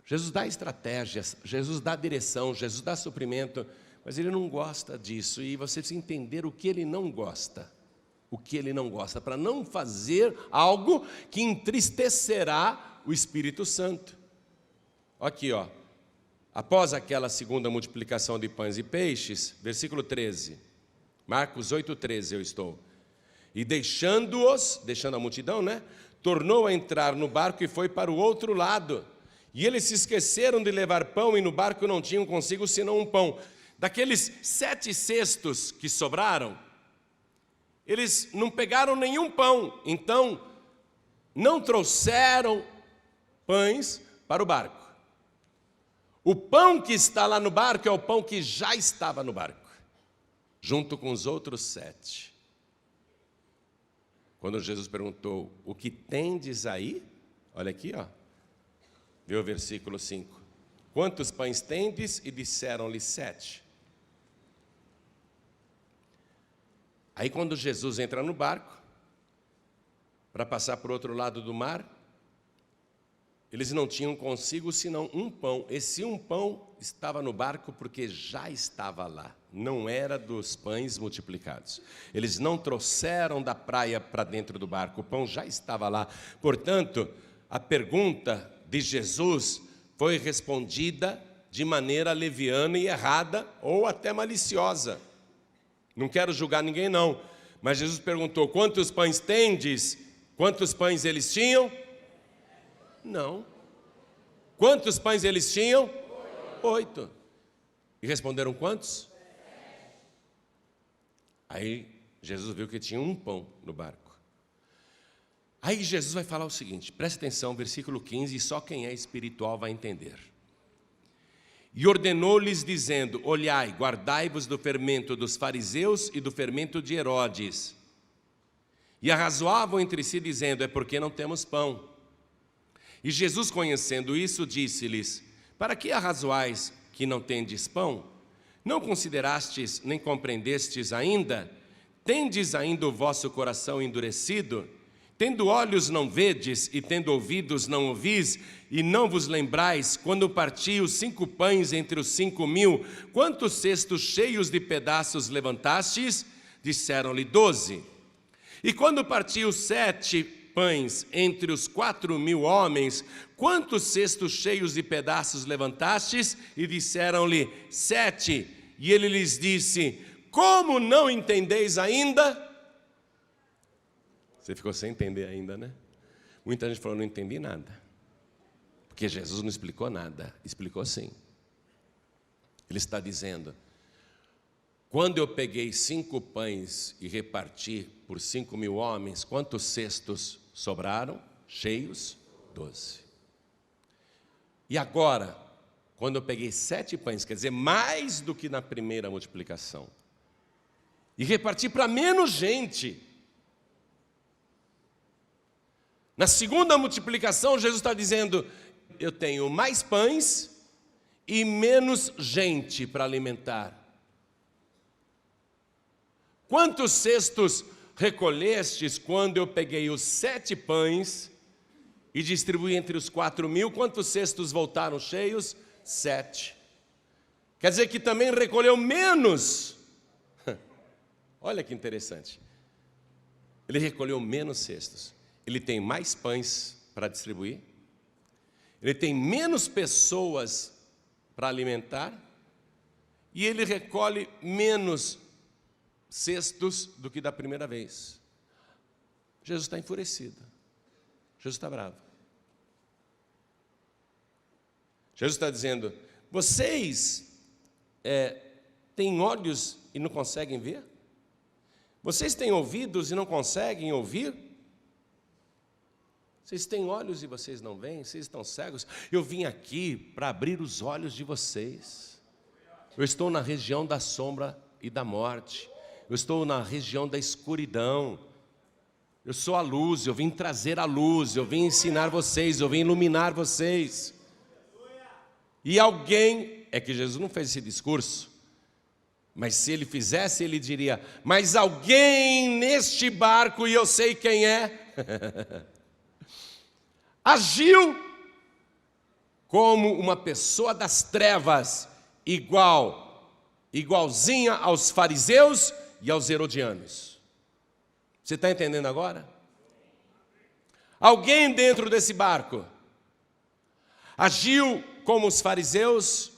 Speaker 1: Jesus dá estratégias, Jesus dá direção, Jesus dá suprimento, mas Ele não gosta disso, e você precisa entender o que Ele não gosta. O que Ele não gosta, para não fazer algo que entristecerá o Espírito Santo. Aqui, ó. Após aquela segunda multiplicação de pães e peixes, versículo 13, Marcos 8,13 eu estou. E deixando a multidão, né? Tornou a entrar no barco e foi para o outro lado. E eles se esqueceram de levar pão e no barco não tinham consigo senão um pão. Daqueles 7 cestos que sobraram, eles não pegaram nenhum pão, então não trouxeram pães para o barco. O pão que está lá no barco é o pão que já estava no barco, junto com os outros 7. Quando Jesus perguntou, o que tendes aí? Olha aqui, ó. Vê o versículo 5. Quantos pães tendes? E disseram-lhe 7. Aí quando Jesus entra no barco, para passar para o outro lado do mar, eles não tinham consigo senão um pão. Esse um pão estava no barco porque já estava lá. Não era dos pães multiplicados. Eles não trouxeram da praia para dentro do barco. O pão já estava lá. Portanto, a pergunta de Jesus foi respondida de maneira leviana e errada ou até maliciosa. Não quero julgar ninguém não, mas Jesus perguntou, quantos pães tendes? Quantos pães eles tinham? Não. Quantos pães eles tinham? 8. E responderam quantos? Aí Jesus viu que tinha um pão no barco. Aí Jesus vai falar o seguinte, preste atenção, versículo 15, e só quem é espiritual vai entender. E ordenou-lhes dizendo, olhai, guardai-vos do fermento dos fariseus e do fermento de Herodes. E arrazoavam entre si dizendo, é porque não temos pão. E Jesus, conhecendo isso, disse-lhes, para que arrazoais que não tendes pão? Não considerastes nem compreendestes ainda? Tendes ainda o vosso coração endurecido? Tendo olhos não vedes, e tendo ouvidos não ouvis, e não vos lembrais, quando parti os 5 pães entre os 5.000, quantos cestos cheios de pedaços levantastes? Disseram-lhe 12. E quando parti os 7 pães entre os 4.000 homens, quantos cestos cheios de pedaços levantastes? E disseram-lhe 7. E ele lhes disse, como não entendeis ainda? Você ficou sem entender ainda, né? Muita gente falou, não entendi nada. Porque Jesus não explicou nada. Explicou sim. Ele está dizendo, quando eu peguei 5 pães e reparti por 5.000 homens, quantos cestos sobraram? Cheios? 12. E agora, quando eu peguei 7 pães, quer dizer, mais do que na primeira multiplicação, e reparti para menos gente, na segunda multiplicação, Jesus está dizendo, eu tenho mais pães e menos gente para alimentar. Quantos cestos recolhestes quando eu peguei os 7 pães e distribuí entre os 4.000? Quantos cestos voltaram cheios? 7. Quer dizer que também recolheu menos. Olha que interessante. Ele recolheu menos cestos. Ele tem mais pães para distribuir, ele tem menos pessoas para alimentar, e ele recolhe menos cestos do que da primeira vez. Jesus está enfurecido, Jesus está bravo. Jesus está dizendo, vocês têm olhos e não conseguem ver? Vocês têm ouvidos e não conseguem ouvir? Vocês têm olhos e vocês não veem? Vocês estão cegos? Eu vim aqui para abrir os olhos de vocês. Eu estou na região da sombra e da morte. Eu estou na região da escuridão. Eu sou a luz, eu vim trazer a luz, eu vim ensinar vocês, eu vim iluminar vocês. E alguém, é que Jesus não fez esse discurso, mas se ele fizesse, ele diria, mas alguém neste barco, e eu sei quem é, agiu como uma pessoa das trevas, igualzinha aos fariseus e aos herodianos. Você está entendendo agora? Alguém dentro desse barco agiu como os fariseus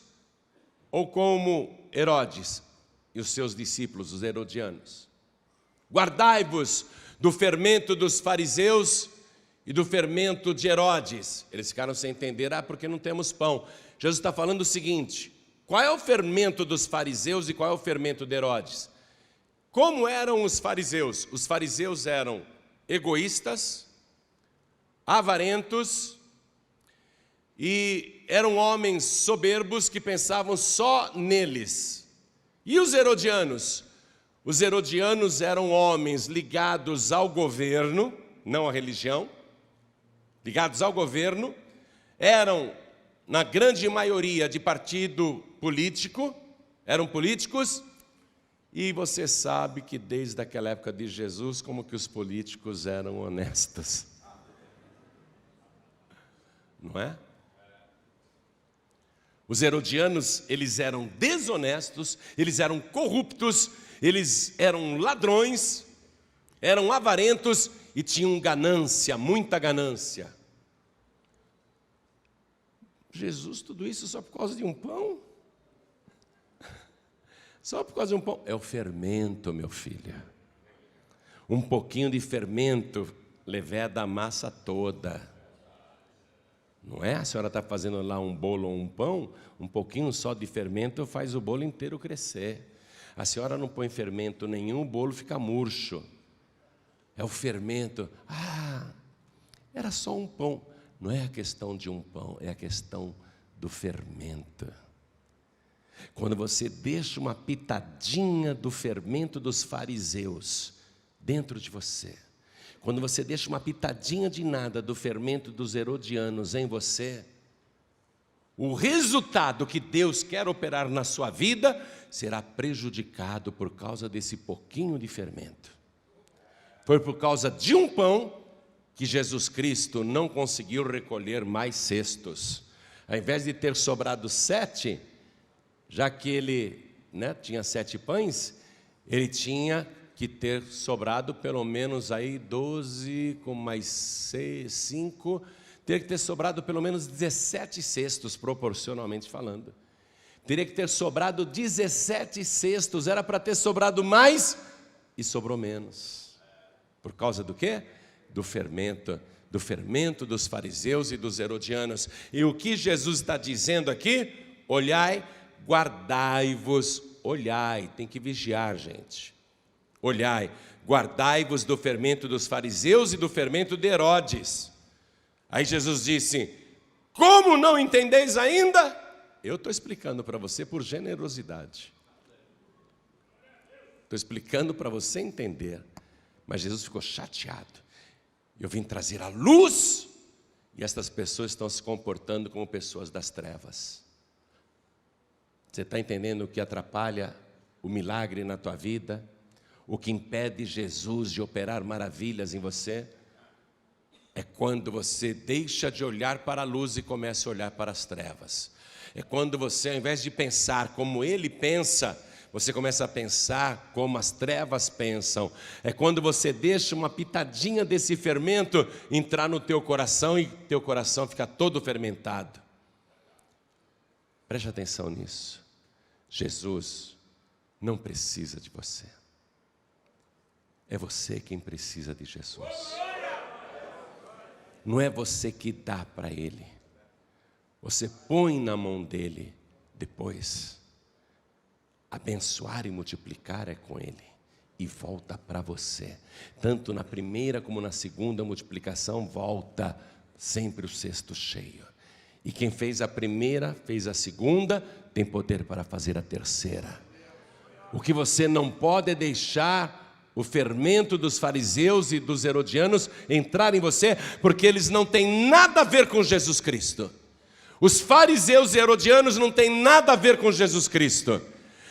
Speaker 1: ou como Herodes e os seus discípulos, os herodianos. Guardai-vos do fermento dos fariseus e do fermento de Herodes. Eles ficaram sem entender, porque não temos pão. Jesus está falando o seguinte: qual é o fermento dos fariseus e qual é o fermento de Herodes? Como eram os fariseus? Os fariseus eram egoístas, avarentos e eram homens soberbos que pensavam só neles. E os herodianos? Os herodianos eram homens ligados ao governo, não à religião, ligados ao governo, eram, na grande maioria, de partido político, eram políticos, e você sabe que desde aquela época de Jesus, como que os políticos eram honestos. Não é? Os herodianos, eles eram desonestos, eles eram corruptos, eles eram ladrões, eram avarentos e tinham ganância, muita ganância. Jesus, tudo isso só por causa de um pão? Só por causa de um pão? É o fermento, meu filho. Um pouquinho de fermento leveda a massa toda. Não é? A senhora está fazendo lá um bolo ou um pão, um pouquinho só de fermento faz o bolo inteiro crescer. A senhora não põe fermento nenhum, o bolo fica murcho. É o fermento. Era só um pão. Não é a questão de um pão, é a questão do fermento. Quando você deixa uma pitadinha do fermento dos fariseus dentro de você, quando você deixa uma pitadinha de nada do fermento dos herodianos em você, o resultado que Deus quer operar na sua vida será prejudicado por causa desse pouquinho de fermento. Foi por causa de um pão que Jesus Cristo não conseguiu recolher mais cestos. Ao invés de ter sobrado 7, já que ele tinha 7 pães, ele tinha que ter sobrado pelo menos aí 12, com mais 5, teria que ter sobrado pelo menos 17 cestos, proporcionalmente falando. Teria que ter sobrado 17 cestos, era para ter sobrado mais e sobrou menos. Por causa do quê? Do fermento dos fariseus e dos herodianos. E o que Jesus está dizendo aqui? Olhai, guardai-vos, olhai, tem que vigiar, gente. Olhai, guardai-vos do fermento dos fariseus e do fermento de Herodes. Aí Jesus disse: como não entendeis ainda? Eu estou explicando para você por generosidade. Estou explicando para você entender. Mas Jesus ficou chateado. Eu vim trazer a luz e estas pessoas estão se comportando como pessoas das trevas. Você está entendendo o que atrapalha o milagre na tua vida? O que impede Jesus de operar maravilhas em você? É quando você deixa de olhar para a luz e começa a olhar para as trevas. É quando você, ao invés de pensar como ele pensa, você começa a pensar como as trevas pensam. É quando você deixa uma pitadinha desse fermento entrar no teu coração e teu coração fica todo fermentado. Preste atenção nisso. Jesus não precisa de você. É você quem precisa de Jesus. Não é você que dá para Ele. Você põe na mão dEle depois. Abençoar e multiplicar é com Ele. E volta para você. Tanto na primeira como na segunda multiplicação, volta sempre o cesto cheio. E quem fez a primeira, fez a segunda, tem poder para fazer a terceira. O que você não pode é deixar o fermento dos fariseus e dos herodianos entrar em você, porque eles não têm nada a ver com Jesus Cristo. Os fariseus e herodianos não têm nada a ver com Jesus Cristo.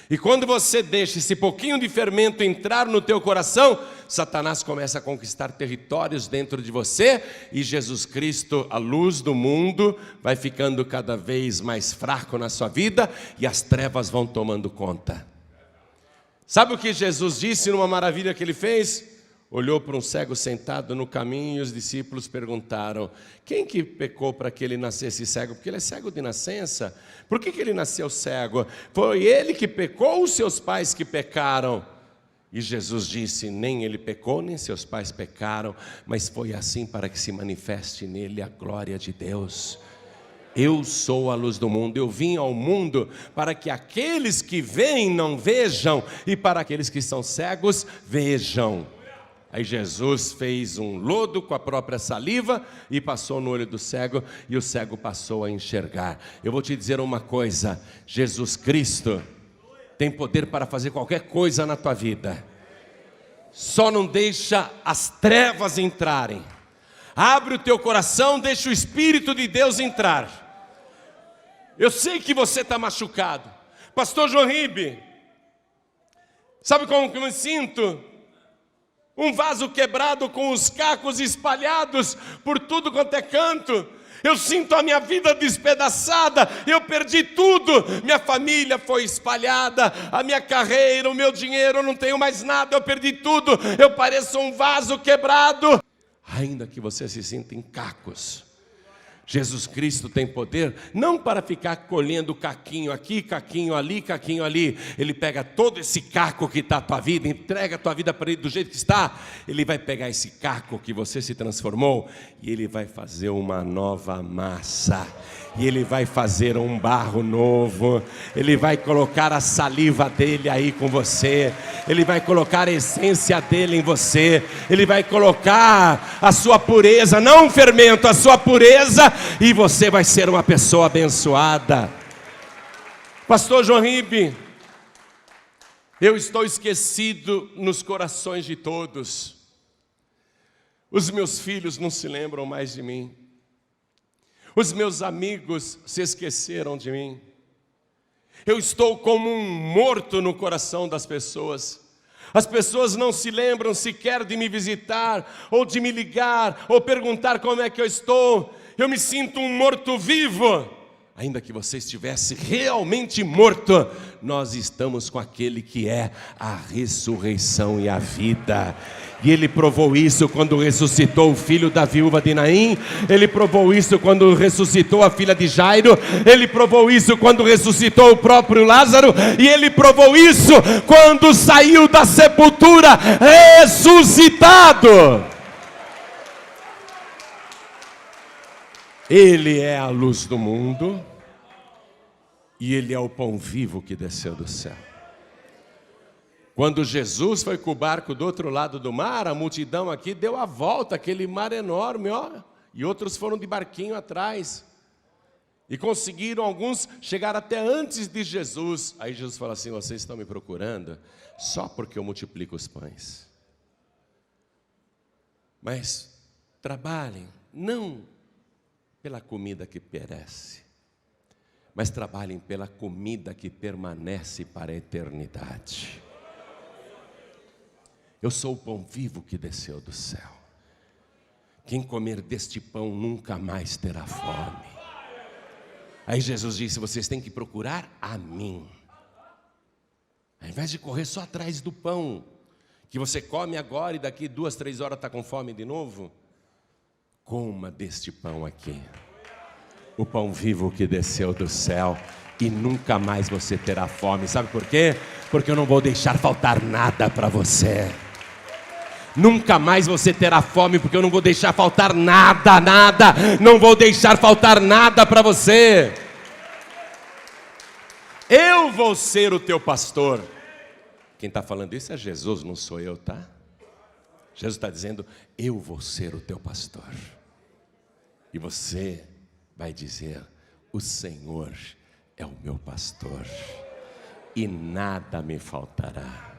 Speaker 1: E quando você deixa esse pouquinho de fermento entrar no teu coração, Satanás começa a conquistar territórios dentro de você, e Jesus Cristo, a luz do mundo, vai ficando cada vez mais fraco na sua vida, e as trevas vão tomando conta. Sabe o que Jesus disse numa maravilha que ele fez? Olhou para um cego sentado no caminho, e os discípulos perguntaram: quem que pecou para que ele nascesse cego? Porque ele é cego de nascença. Por que ele nasceu cego? Foi ele que pecou ou os seus pais que pecaram? E Jesus disse: nem ele pecou, nem seus pais pecaram, mas foi assim para que se manifeste nele a glória de Deus. Eu sou a luz do mundo, eu vim ao mundo para que aqueles que veem não vejam, e para aqueles que são cegos vejam. Aí Jesus fez um lodo com a própria saliva e passou no olho do cego, e o cego passou a enxergar. Eu vou te dizer uma coisa: Jesus Cristo tem poder para fazer qualquer coisa na tua vida. Só não deixa as trevas entrarem. Abre o teu coração, deixa o Espírito de Deus entrar. Eu sei que você está machucado. Pastor João Ribe, sabe como que eu me sinto? Um vaso quebrado com os cacos espalhados por tudo quanto é canto. Eu sinto a minha vida despedaçada, eu perdi tudo. Minha família foi espalhada, a minha carreira, o meu dinheiro, eu não tenho mais nada, eu perdi tudo. Eu pareço um vaso quebrado. Ainda que você se sinta em cacos, Jesus Cristo tem poder não para ficar colhendo caquinho aqui, caquinho ali, caquinho ali. Ele pega todo esse caco que está a tua vida, entrega a tua vida para Ele do jeito que está. Ele vai pegar esse caco que você se transformou e Ele vai fazer uma nova massa. E Ele vai fazer um barro novo. Ele vai colocar a saliva dEle aí com você. Ele vai colocar a essência dEle em você. Ele vai colocar a sua pureza, não um fermento, a sua pureza, e você vai ser uma pessoa abençoada. Pastor João Ribe, eu estou esquecido nos corações de todos. Os meus filhos não se lembram mais de mim. Os meus amigos se esqueceram de mim. Eu estou como um morto no coração das pessoas. As pessoas não se lembram sequer de me visitar, ou de me ligar, ou perguntar como é que eu estou. Eu me sinto um morto-vivo. Ainda que você estivesse realmente morto, nós estamos com aquele que é a ressurreição e a vida. E Ele provou isso quando ressuscitou o filho da viúva de Naim. Ele provou isso quando ressuscitou a filha de Jairo. Ele provou isso quando ressuscitou o próprio Lázaro. E Ele provou isso quando saiu da sepultura ressuscitado. Ele é a luz do mundo e Ele é o pão vivo que desceu do céu. Quando Jesus foi com o barco do outro lado do mar, a multidão aqui deu a volta, aquele mar enorme, ó, e outros foram de barquinho atrás. E conseguiram alguns chegar até antes de Jesus. Aí Jesus fala assim: vocês estão me procurando só porque eu multiplico os pães. Mas trabalhem, não pela comida que perece, mas trabalhem pela comida que permanece para a eternidade. Eu sou o pão vivo que desceu do céu. Quem comer deste pão nunca mais terá fome. Aí Jesus disse: vocês têm que procurar a mim. Ao invés de correr só atrás do pão, que você come agora e daqui 2, 3 horas está com fome de novo, coma deste pão aqui, o pão vivo que desceu do céu, e nunca mais você terá fome. Sabe por quê? Porque eu não vou deixar faltar nada para você. Nunca mais você terá fome, porque eu não vou deixar faltar nada, nada. Não vou deixar faltar nada para você. Eu vou ser o teu pastor. Quem está falando isso é Jesus, não sou eu, tá? Jesus está dizendo: eu vou ser o teu pastor. E você vai dizer: o Senhor é o meu pastor, e nada me faltará.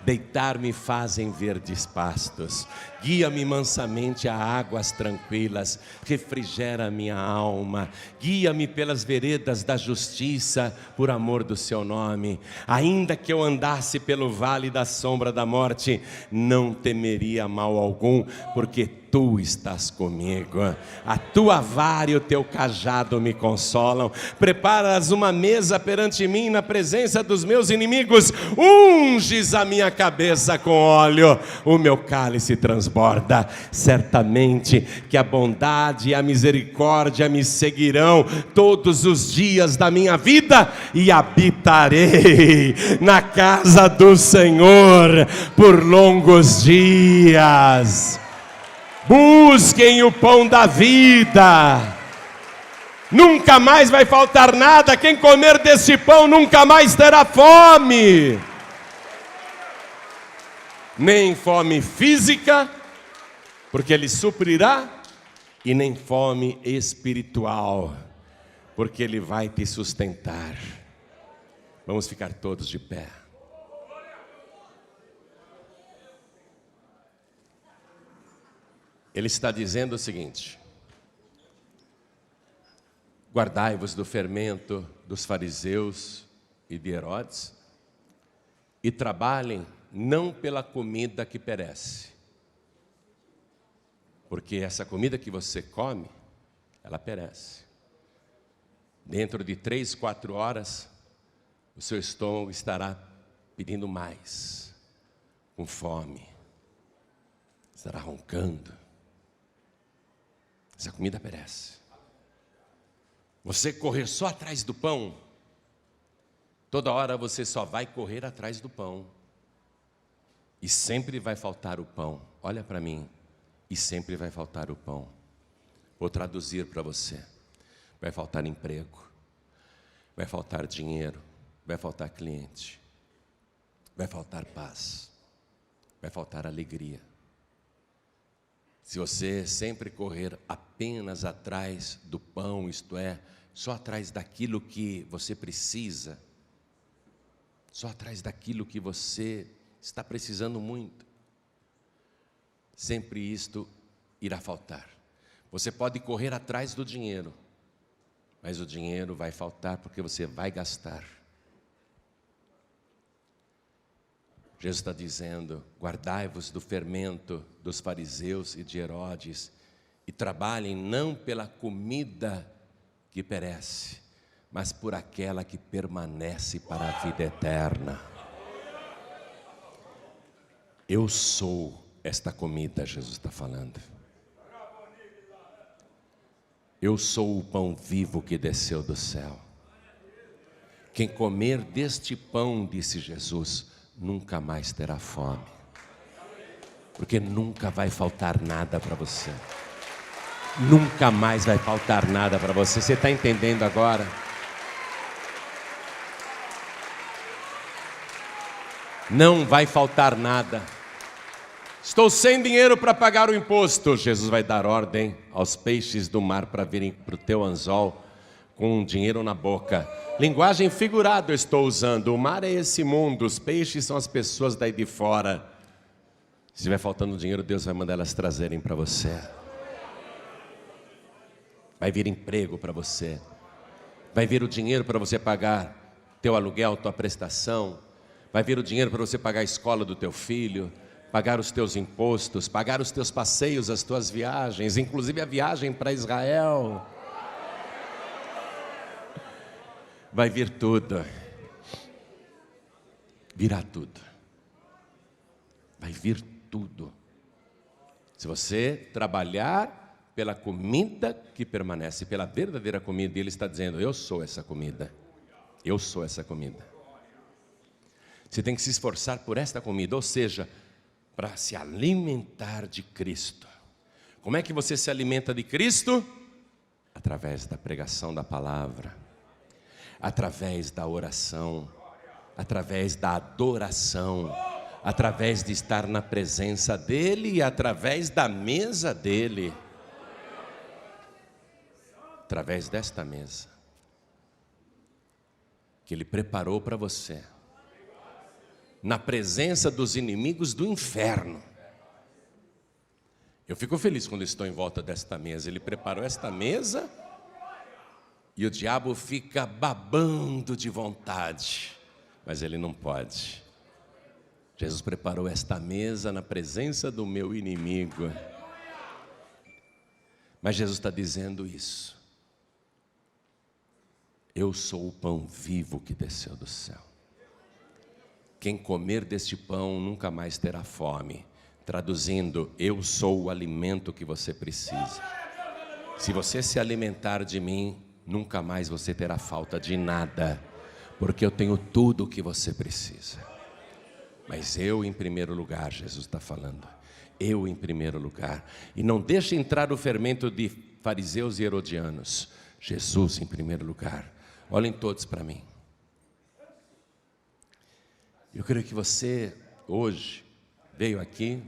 Speaker 1: Deitar-me faz em verdes pastos, guia-me mansamente a águas tranquilas, refrigera minha alma, guia-me pelas veredas da justiça, por amor do seu nome. Ainda que eu andasse pelo vale da sombra da morte, não temeria mal algum, porque tu estás comigo, a tua vara e o teu cajado me consolam. Preparas uma mesa perante mim na presença dos meus inimigos, unges a minha cabeça com óleo, o meu cálice transborda. Certamente que a bondade e a misericórdia me seguirão todos os dias da minha vida, e habitarei na casa do Senhor por longos dias. Busquem o pão da vida, nunca mais vai faltar nada. Quem comer desse pão nunca mais terá fome, nem fome física, porque Ele suprirá, e nem fome espiritual, porque Ele vai te sustentar. Vamos ficar todos de pé. Ele está dizendo o seguinte: guardai-vos do fermento dos fariseus e de Herodes, e trabalhem não pela comida que perece, porque essa comida que você come, ela perece. Dentro de 3, 4 horas, o seu estômago estará pedindo mais, com fome, estará roncando. Essa comida perece. Você correr só atrás do pão, toda hora você só vai correr atrás do pão, e sempre vai faltar o pão. Olha para mim, e sempre vai faltar o pão. Vou traduzir para você: vai faltar emprego, vai faltar dinheiro, vai faltar cliente, vai faltar paz, vai faltar alegria. Se você sempre correr apenas atrás do pão, isto é, só atrás daquilo que você precisa, só atrás daquilo que você está precisando muito, sempre isto irá faltar. Você pode correr atrás do dinheiro, mas o dinheiro vai faltar porque você vai gastar. Jesus está dizendo: guardai-vos do fermento dos fariseus e de Herodes, e trabalhem não pela comida que perece, mas por aquela que permanece para a vida eterna. Eu sou esta comida, Jesus está falando. Eu sou o pão vivo que desceu do céu. Quem comer deste pão, disse Jesus, nunca mais terá fome, porque nunca vai faltar nada para você. Nunca mais vai faltar nada para você. Você está entendendo agora? Não vai faltar nada. Estou sem dinheiro para pagar o imposto. Jesus vai dar ordem aos peixes do mar para virem para o teu anzol com dinheiro na boca. Linguagem figurada eu estou usando. O mar é esse mundo, os peixes são as pessoas daí de fora. Se estiver faltando dinheiro, Deus vai mandar elas trazerem para você. Vai vir emprego para você. Vai vir o dinheiro para você pagar teu aluguel, tua prestação. Vai vir o dinheiro para você pagar a escola do teu filho, pagar os teus impostos, pagar os teus passeios, as tuas viagens, inclusive a viagem para Israel. Vai vir tudo. Virá tudo. Vai vir tudo. Se você trabalhar pela comida que permanece, pela verdadeira comida, e Ele está dizendo: eu sou essa comida. Eu sou essa comida. Você tem que se esforçar por esta comida, ou seja, para se alimentar de Cristo. Como é que você se alimenta de Cristo? Através da pregação da palavra, através da oração, através da adoração, através de estar na presença dEle e através da mesa dEle. Através desta mesa que Ele preparou para você. na presença dos inimigos do inferno. Eu fico feliz quando estou em volta desta mesa. Ele preparou esta mesa e o diabo fica babando de vontade, mas ele não pode. Jesus preparou esta mesa na presença do meu inimigo. Mas Jesus está dizendo isso: eu sou o pão vivo que desceu do céu. Quem comer deste pão nunca mais terá fome. Traduzindo, eu sou o alimento que você precisa. Se você se alimentar de mim, nunca mais você terá falta de nada, porque eu tenho tudo o que você precisa. Mas eu em primeiro lugar, Jesus está falando, eu em primeiro lugar. E não deixe entrar o fermento de fariseus e herodianos. Jesus em primeiro lugar. Olhem todos para mim. Eu creio que você hoje veio aqui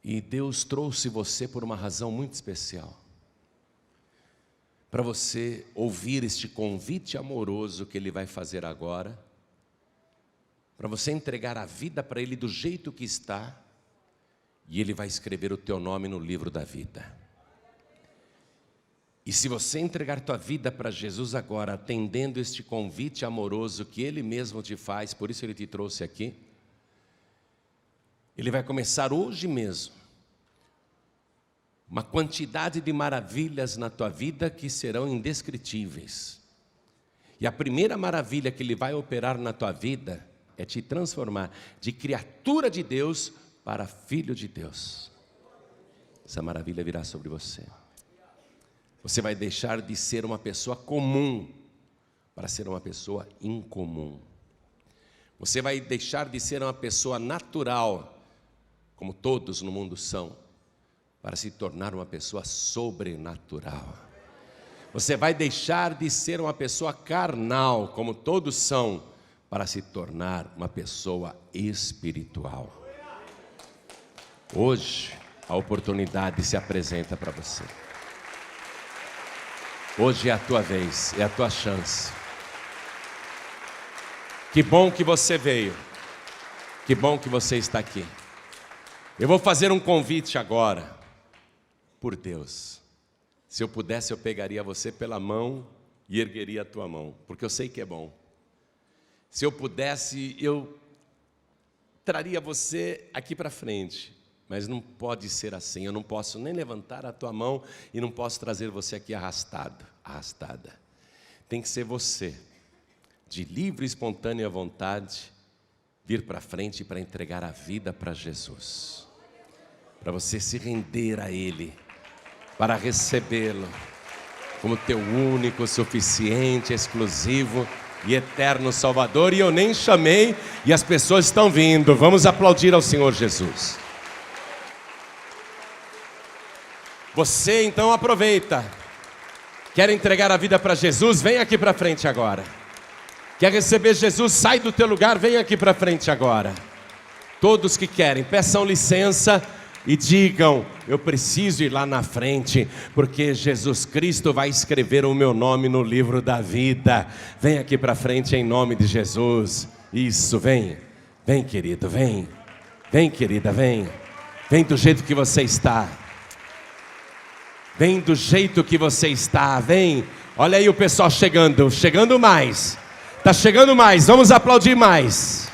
Speaker 1: e Deus trouxe você por uma razão muito especial. Para você ouvir este convite amoroso que Ele vai fazer agora. Para você entregar a vida para Ele do jeito que está. E Ele vai escrever o teu nome no livro da vida. E se você entregar tua vida para Jesus agora, atendendo este convite amoroso que Ele mesmo te faz, por isso Ele te trouxe aqui, Ele vai começar hoje mesmo uma quantidade de maravilhas na tua vida que serão indescritíveis. E a primeira maravilha que Ele vai operar na tua vida é te transformar de criatura de Deus para filho de Deus. Essa maravilha virá sobre você. Você vai deixar de ser uma pessoa comum para ser uma pessoa incomum. Você vai deixar de ser uma pessoa natural, como todos no mundo são, para se tornar uma pessoa sobrenatural. Você vai deixar de ser uma pessoa carnal, como todos são, para se tornar uma pessoa espiritual. Hoje, a oportunidade se apresenta para você. Hoje é a tua vez, é a tua chance. Que bom que você veio. Que bom que você está aqui. Eu vou fazer um convite agora. Por Deus. Se eu pudesse, eu pegaria você pela mão e ergueria a tua mão, porque eu sei que é bom. Se eu pudesse, eu traria você aqui para frente. Mas não pode ser assim, eu não posso nem levantar a tua mão e não posso trazer você aqui arrastada. Tem que ser você, de livre e espontânea vontade, vir para frente para entregar a vida para Jesus. Para você se render a Ele, para recebê-lo como teu único, suficiente, exclusivo e eterno Salvador. E eu nem chamei e as pessoas estão vindo. Vamos aplaudir ao Senhor Jesus. Você então aproveita. Quer entregar a vida para Jesus? Vem aqui para frente agora. Quer receber Jesus? Sai do teu lugar, vem aqui para frente agora. Todos que querem, peçam licença e digam: eu preciso ir lá na frente, porque Jesus Cristo vai escrever o meu nome no livro da vida. Vem aqui para frente em nome de Jesus. Isso, vem. Vem, querido, vem. Vem, querida, vem. Vem do jeito que você está. Vem do jeito que você está, vem. Olha aí o pessoal chegando mais. Está chegando mais, vamos aplaudir mais.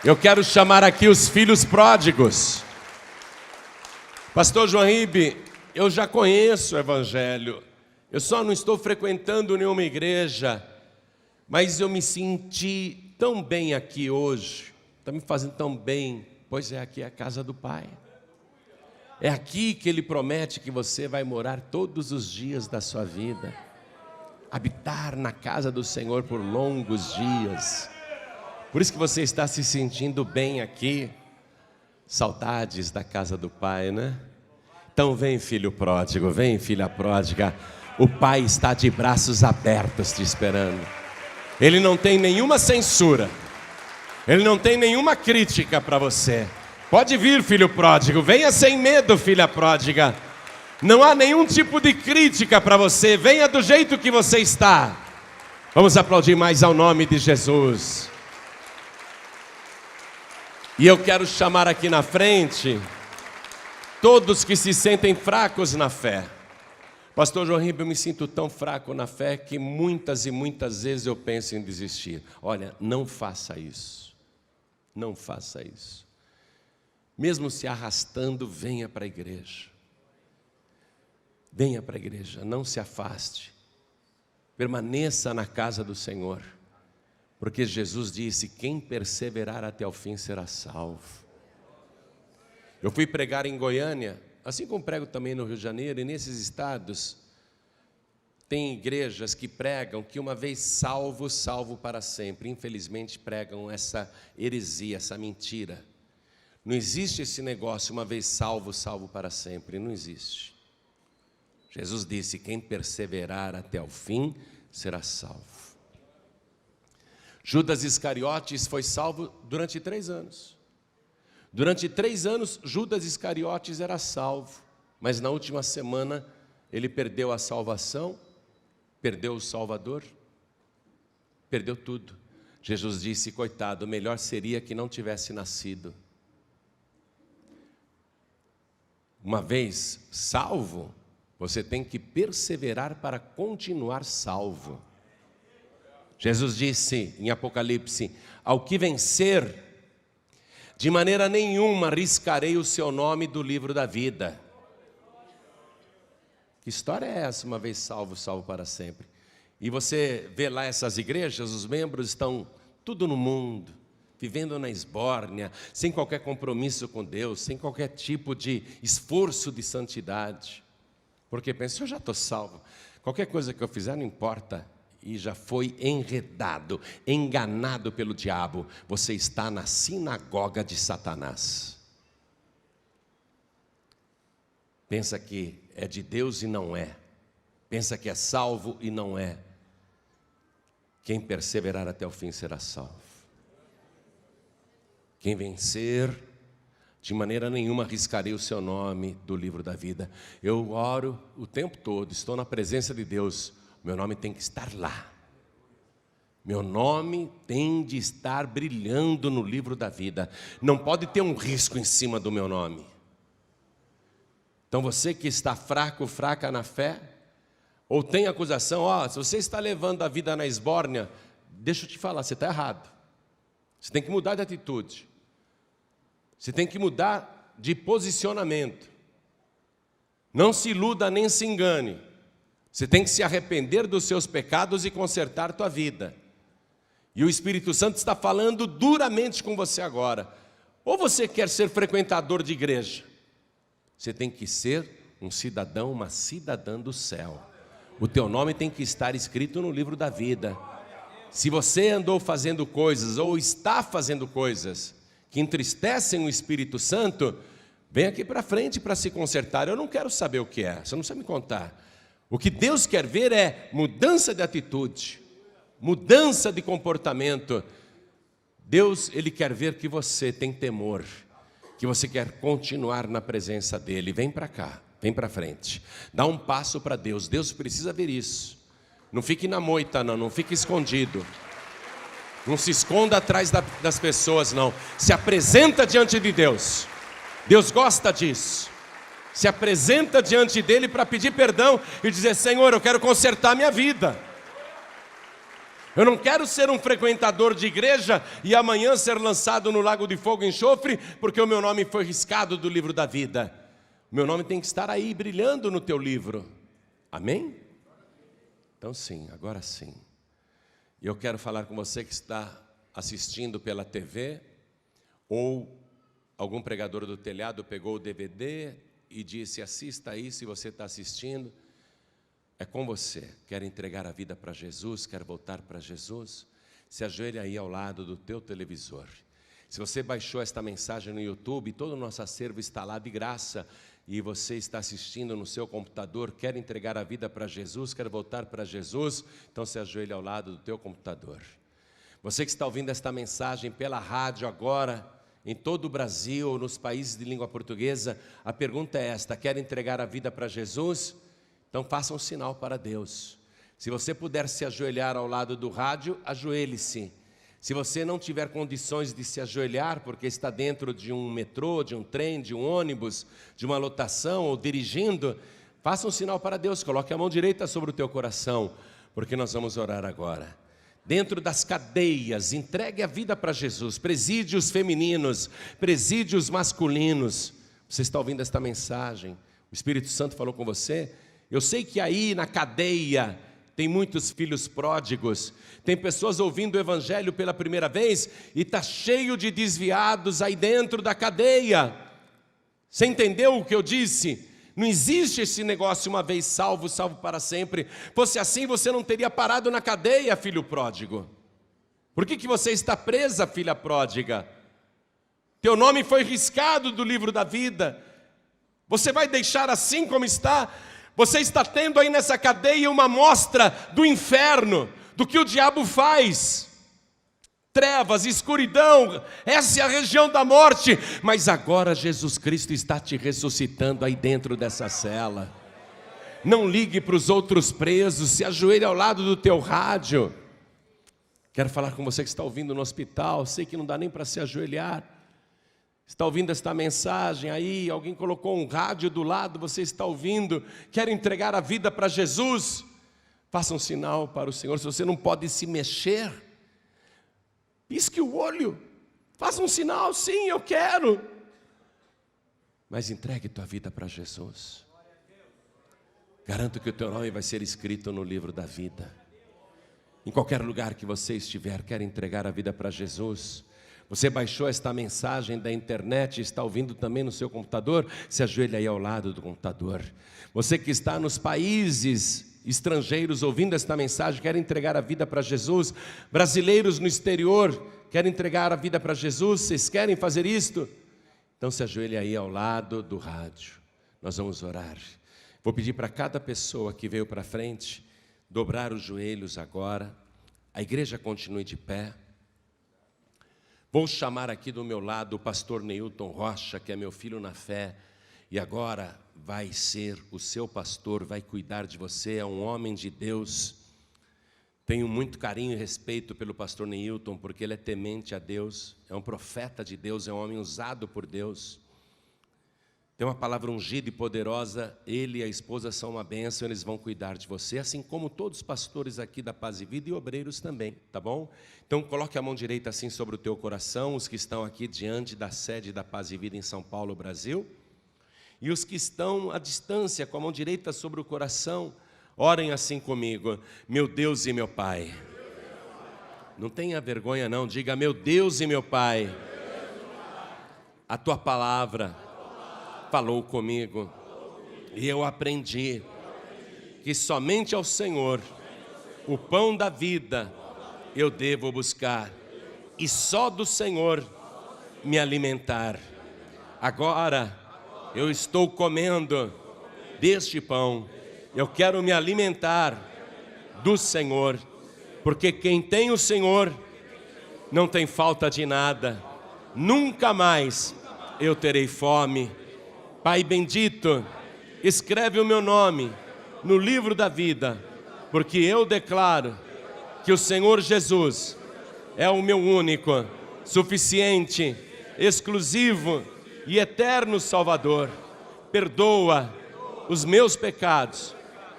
Speaker 1: Eu quero chamar aqui os filhos pródigos. Pastor João Ribe, eu já conheço o Evangelho. Eu só não estou frequentando nenhuma igreja. Mas eu me senti tão bem aqui hoje. Está me fazendo tão bem. Pois é, aqui é a casa do Pai. É aqui que Ele promete que você vai morar todos os dias da sua vida. Habitar na casa do Senhor por longos dias. Por isso que você está se sentindo bem aqui. Saudades da casa do Pai, né? Então vem, filho pródigo, vem, filha pródiga. O Pai está de braços abertos te esperando. Ele não tem nenhuma censura. Ele não tem nenhuma crítica para você. Pode vir, filho pródigo, venha sem medo, filha pródiga. Não há nenhum tipo de crítica para você, venha do jeito que você está. Vamos aplaudir mais ao nome de Jesus. E eu quero chamar aqui na frente todos que se sentem fracos na fé. Pastor João Ribeiro, eu me sinto tão fraco na fé que muitas e muitas vezes eu penso em desistir. Olha, não faça isso. Não faça isso. Mesmo se arrastando, venha para a igreja. Venha para a igreja, não se afaste. Permaneça na casa do Senhor, porque Jesus disse: quem perseverar até o fim será salvo. Eu fui pregar em Goiânia, assim como prego também no Rio de Janeiro, e nesses estados tem igrejas que pregam que uma vez salvo, salvo para sempre. Infelizmente pregam essa heresia, essa mentira. Não existe esse negócio, uma vez salvo, salvo para sempre, não existe. Jesus disse: quem perseverar até o fim será salvo. Judas Iscariotes foi salvo durante 3 anos. Durante 3 anos, Judas Iscariotes era salvo, mas na última semana ele perdeu a salvação, perdeu o Salvador, perdeu tudo. Jesus disse: coitado, melhor seria que não tivesse nascido. Uma vez salvo, você tem que perseverar para continuar salvo. Jesus disse em Apocalipse: ao que vencer, de maneira nenhuma riscarei o seu nome do livro da vida. Que história é essa, uma vez salvo, salvo para sempre? E você vê lá essas igrejas, os membros estão tudo no mundo, vivendo na esbórnia, sem qualquer compromisso com Deus, sem qualquer tipo de esforço de santidade. Porque pensa: eu já estou salvo, qualquer coisa que eu fizer não importa. E já foi enredado, enganado pelo diabo. Você está na sinagoga de Satanás. Pensa que é de Deus e não é. Pensa que é salvo e não é. Quem perseverar até o fim será salvo. Quem vencer, de maneira nenhuma riscarei o seu nome do livro da vida. Eu oro o tempo todo, estou na presença de Deus. Meu nome tem que estar lá. Meu nome tem de estar brilhando no livro da vida. Não pode ter um risco em cima do meu nome. Então você que está fraco, fraca na fé, ou tem acusação: se você está levando a vida na esbórnia, deixa eu te falar, você está errado. Você tem que mudar de atitude. Você tem que mudar de posicionamento. Não se iluda nem se engane. Você tem que se arrepender dos seus pecados e consertar tua vida. E o Espírito Santo está falando duramente com você agora. Ou você quer ser frequentador de igreja? Você tem que ser um cidadão, uma cidadã do céu. O teu nome tem que estar escrito no livro da vida. Se você andou fazendo coisas ou está fazendo coisas que entristecem o Espírito Santo, vem aqui para frente para se consertar. Eu não quero saber o que é, você não precisa me contar. O que Deus quer ver é mudança de atitude, mudança de comportamento. Deus, Ele quer ver que você tem temor, que você quer continuar na presença dEle. Vem para cá, vem para frente, dá um passo para Deus. Deus precisa ver isso. Não fique na moita não, não fique escondido. Não se esconda atrás das pessoas não. Se apresenta diante de Deus. Deus gosta disso. Se apresenta diante dele para pedir perdão e dizer: Senhor, eu quero consertar minha vida. Eu não quero ser um frequentador de igreja e amanhã ser lançado no lago de fogo e enxofre, porque o meu nome foi riscado do livro da vida. O meu nome tem que estar aí brilhando no teu livro. Amém? Então sim, agora sim. E eu quero falar com você que está assistindo pela TV, ou algum pregador do telhado pegou o DVD e disse: assista aí, se você está assistindo. É com você. Quer entregar a vida para Jesus? Quer voltar para Jesus? Se ajoelhe aí ao lado do teu televisor. Se você baixou esta mensagem no YouTube, todo o nosso acervo está lá de graça, e você está assistindo no seu computador, quer entregar a vida para Jesus, quer voltar para Jesus, então se ajoelhe ao lado do teu computador. Você que está ouvindo esta mensagem pela rádio agora, em todo o Brasil, nos países de língua portuguesa, a pergunta é esta: quer entregar a vida para Jesus? Então faça um sinal para Deus. Se você puder se ajoelhar ao lado do rádio, ajoelhe-se. Se você não tiver condições de se ajoelhar, porque está dentro de um metrô, de um trem, de um ônibus, de uma lotação ou dirigindo, faça um sinal para Deus, coloque a mão direita sobre o teu coração, porque nós vamos orar agora. Dentro das cadeias, entregue a vida para Jesus, presídios femininos, presídios masculinos. Você está ouvindo esta mensagem? O Espírito Santo falou com você? Eu sei que aí na cadeia tem muitos filhos pródigos, tem pessoas ouvindo o Evangelho pela primeira vez e está cheio de desviados aí dentro da cadeia. Você entendeu o que eu disse? Não existe esse negócio uma vez salvo, salvo para sempre. Fosse assim, você não teria parado na cadeia, filho pródigo. Por que você está presa, filha pródiga? Teu nome foi riscado do livro da vida. Você vai deixar assim como está? Você está tendo aí nessa cadeia uma amostra do inferno, do que o diabo faz. Trevas, escuridão, essa é a região da morte. Mas agora Jesus Cristo está te ressuscitando aí dentro dessa cela. Não ligue para os outros presos, se ajoelhe ao lado do teu rádio. Quero falar com você que está ouvindo no hospital, sei que não dá nem para se ajoelhar. Está ouvindo esta mensagem aí, alguém colocou um rádio do lado, você está ouvindo, quer entregar a vida para Jesus? Faça um sinal para o Senhor. Se você não pode se mexer, pisque o olho, faça um sinal, sim, eu quero. Mas entregue tua vida para Jesus. Garanto que o teu nome vai ser escrito no livro da vida. Em qualquer lugar que você estiver, quer entregar a vida para Jesus. Você baixou esta mensagem da internet, está ouvindo também no seu computador? Se ajoelhe aí ao lado do computador. Você que está nos países estrangeiros ouvindo esta mensagem, quer entregar a vida para Jesus? Brasileiros no exterior, quer entregar a vida para Jesus? Vocês querem fazer isto? Então se ajoelhe aí ao lado do rádio. Nós vamos orar. Vou pedir para cada pessoa que veio para frente dobrar os joelhos agora. A igreja continue de pé. Vou chamar aqui do meu lado o pastor Neilton Rocha, que é meu filho na fé, e agora vai ser o seu pastor, vai cuidar de você, é um homem de Deus. Tenho muito carinho e respeito pelo pastor Neilton, porque ele é temente a Deus, é um profeta de Deus, é um homem usado por Deus. Tem uma palavra ungida e poderosa, ele e a esposa são uma bênção, eles vão cuidar de você, assim como todos os pastores aqui da Paz e Vida e obreiros também, tá bom? Então coloque a mão direita assim sobre o teu coração, os que estão aqui diante da sede da Paz e Vida em São Paulo, Brasil, e os que estão à distância com a mão direita sobre o coração, orem assim comigo: meu Deus e meu Pai. Não tenha vergonha não, diga: meu Deus e meu Pai, a tua palavra falou comigo, e eu aprendi que somente ao Senhor, o pão da vida, eu devo buscar, e só do Senhor me alimentar. Agora eu estou comendo deste pão, eu quero me alimentar do Senhor, porque quem tem o Senhor não tem falta de nada, nunca mais eu terei fome. Pai bendito, escreve o meu nome no livro da vida, porque eu declaro que o Senhor Jesus é o meu único, suficiente, exclusivo e eterno Salvador. Perdoa os meus pecados,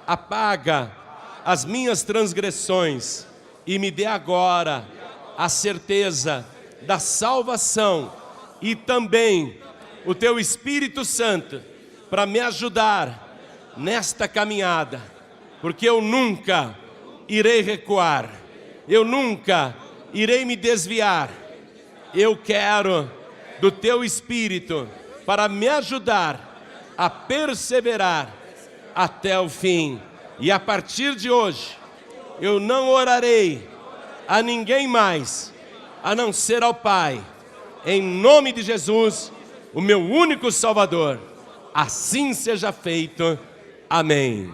Speaker 1: apaga as minhas transgressões e me dê agora a certeza da salvação e também o Teu Espírito Santo para me ajudar nesta caminhada, porque eu nunca irei recuar, eu nunca irei me desviar. Eu quero do Teu Espírito para me ajudar a perseverar até o fim. E a partir de hoje, eu não orarei a ninguém mais, a não ser ao Pai, em nome de Jesus, o meu único Salvador. Assim seja feito. Amém.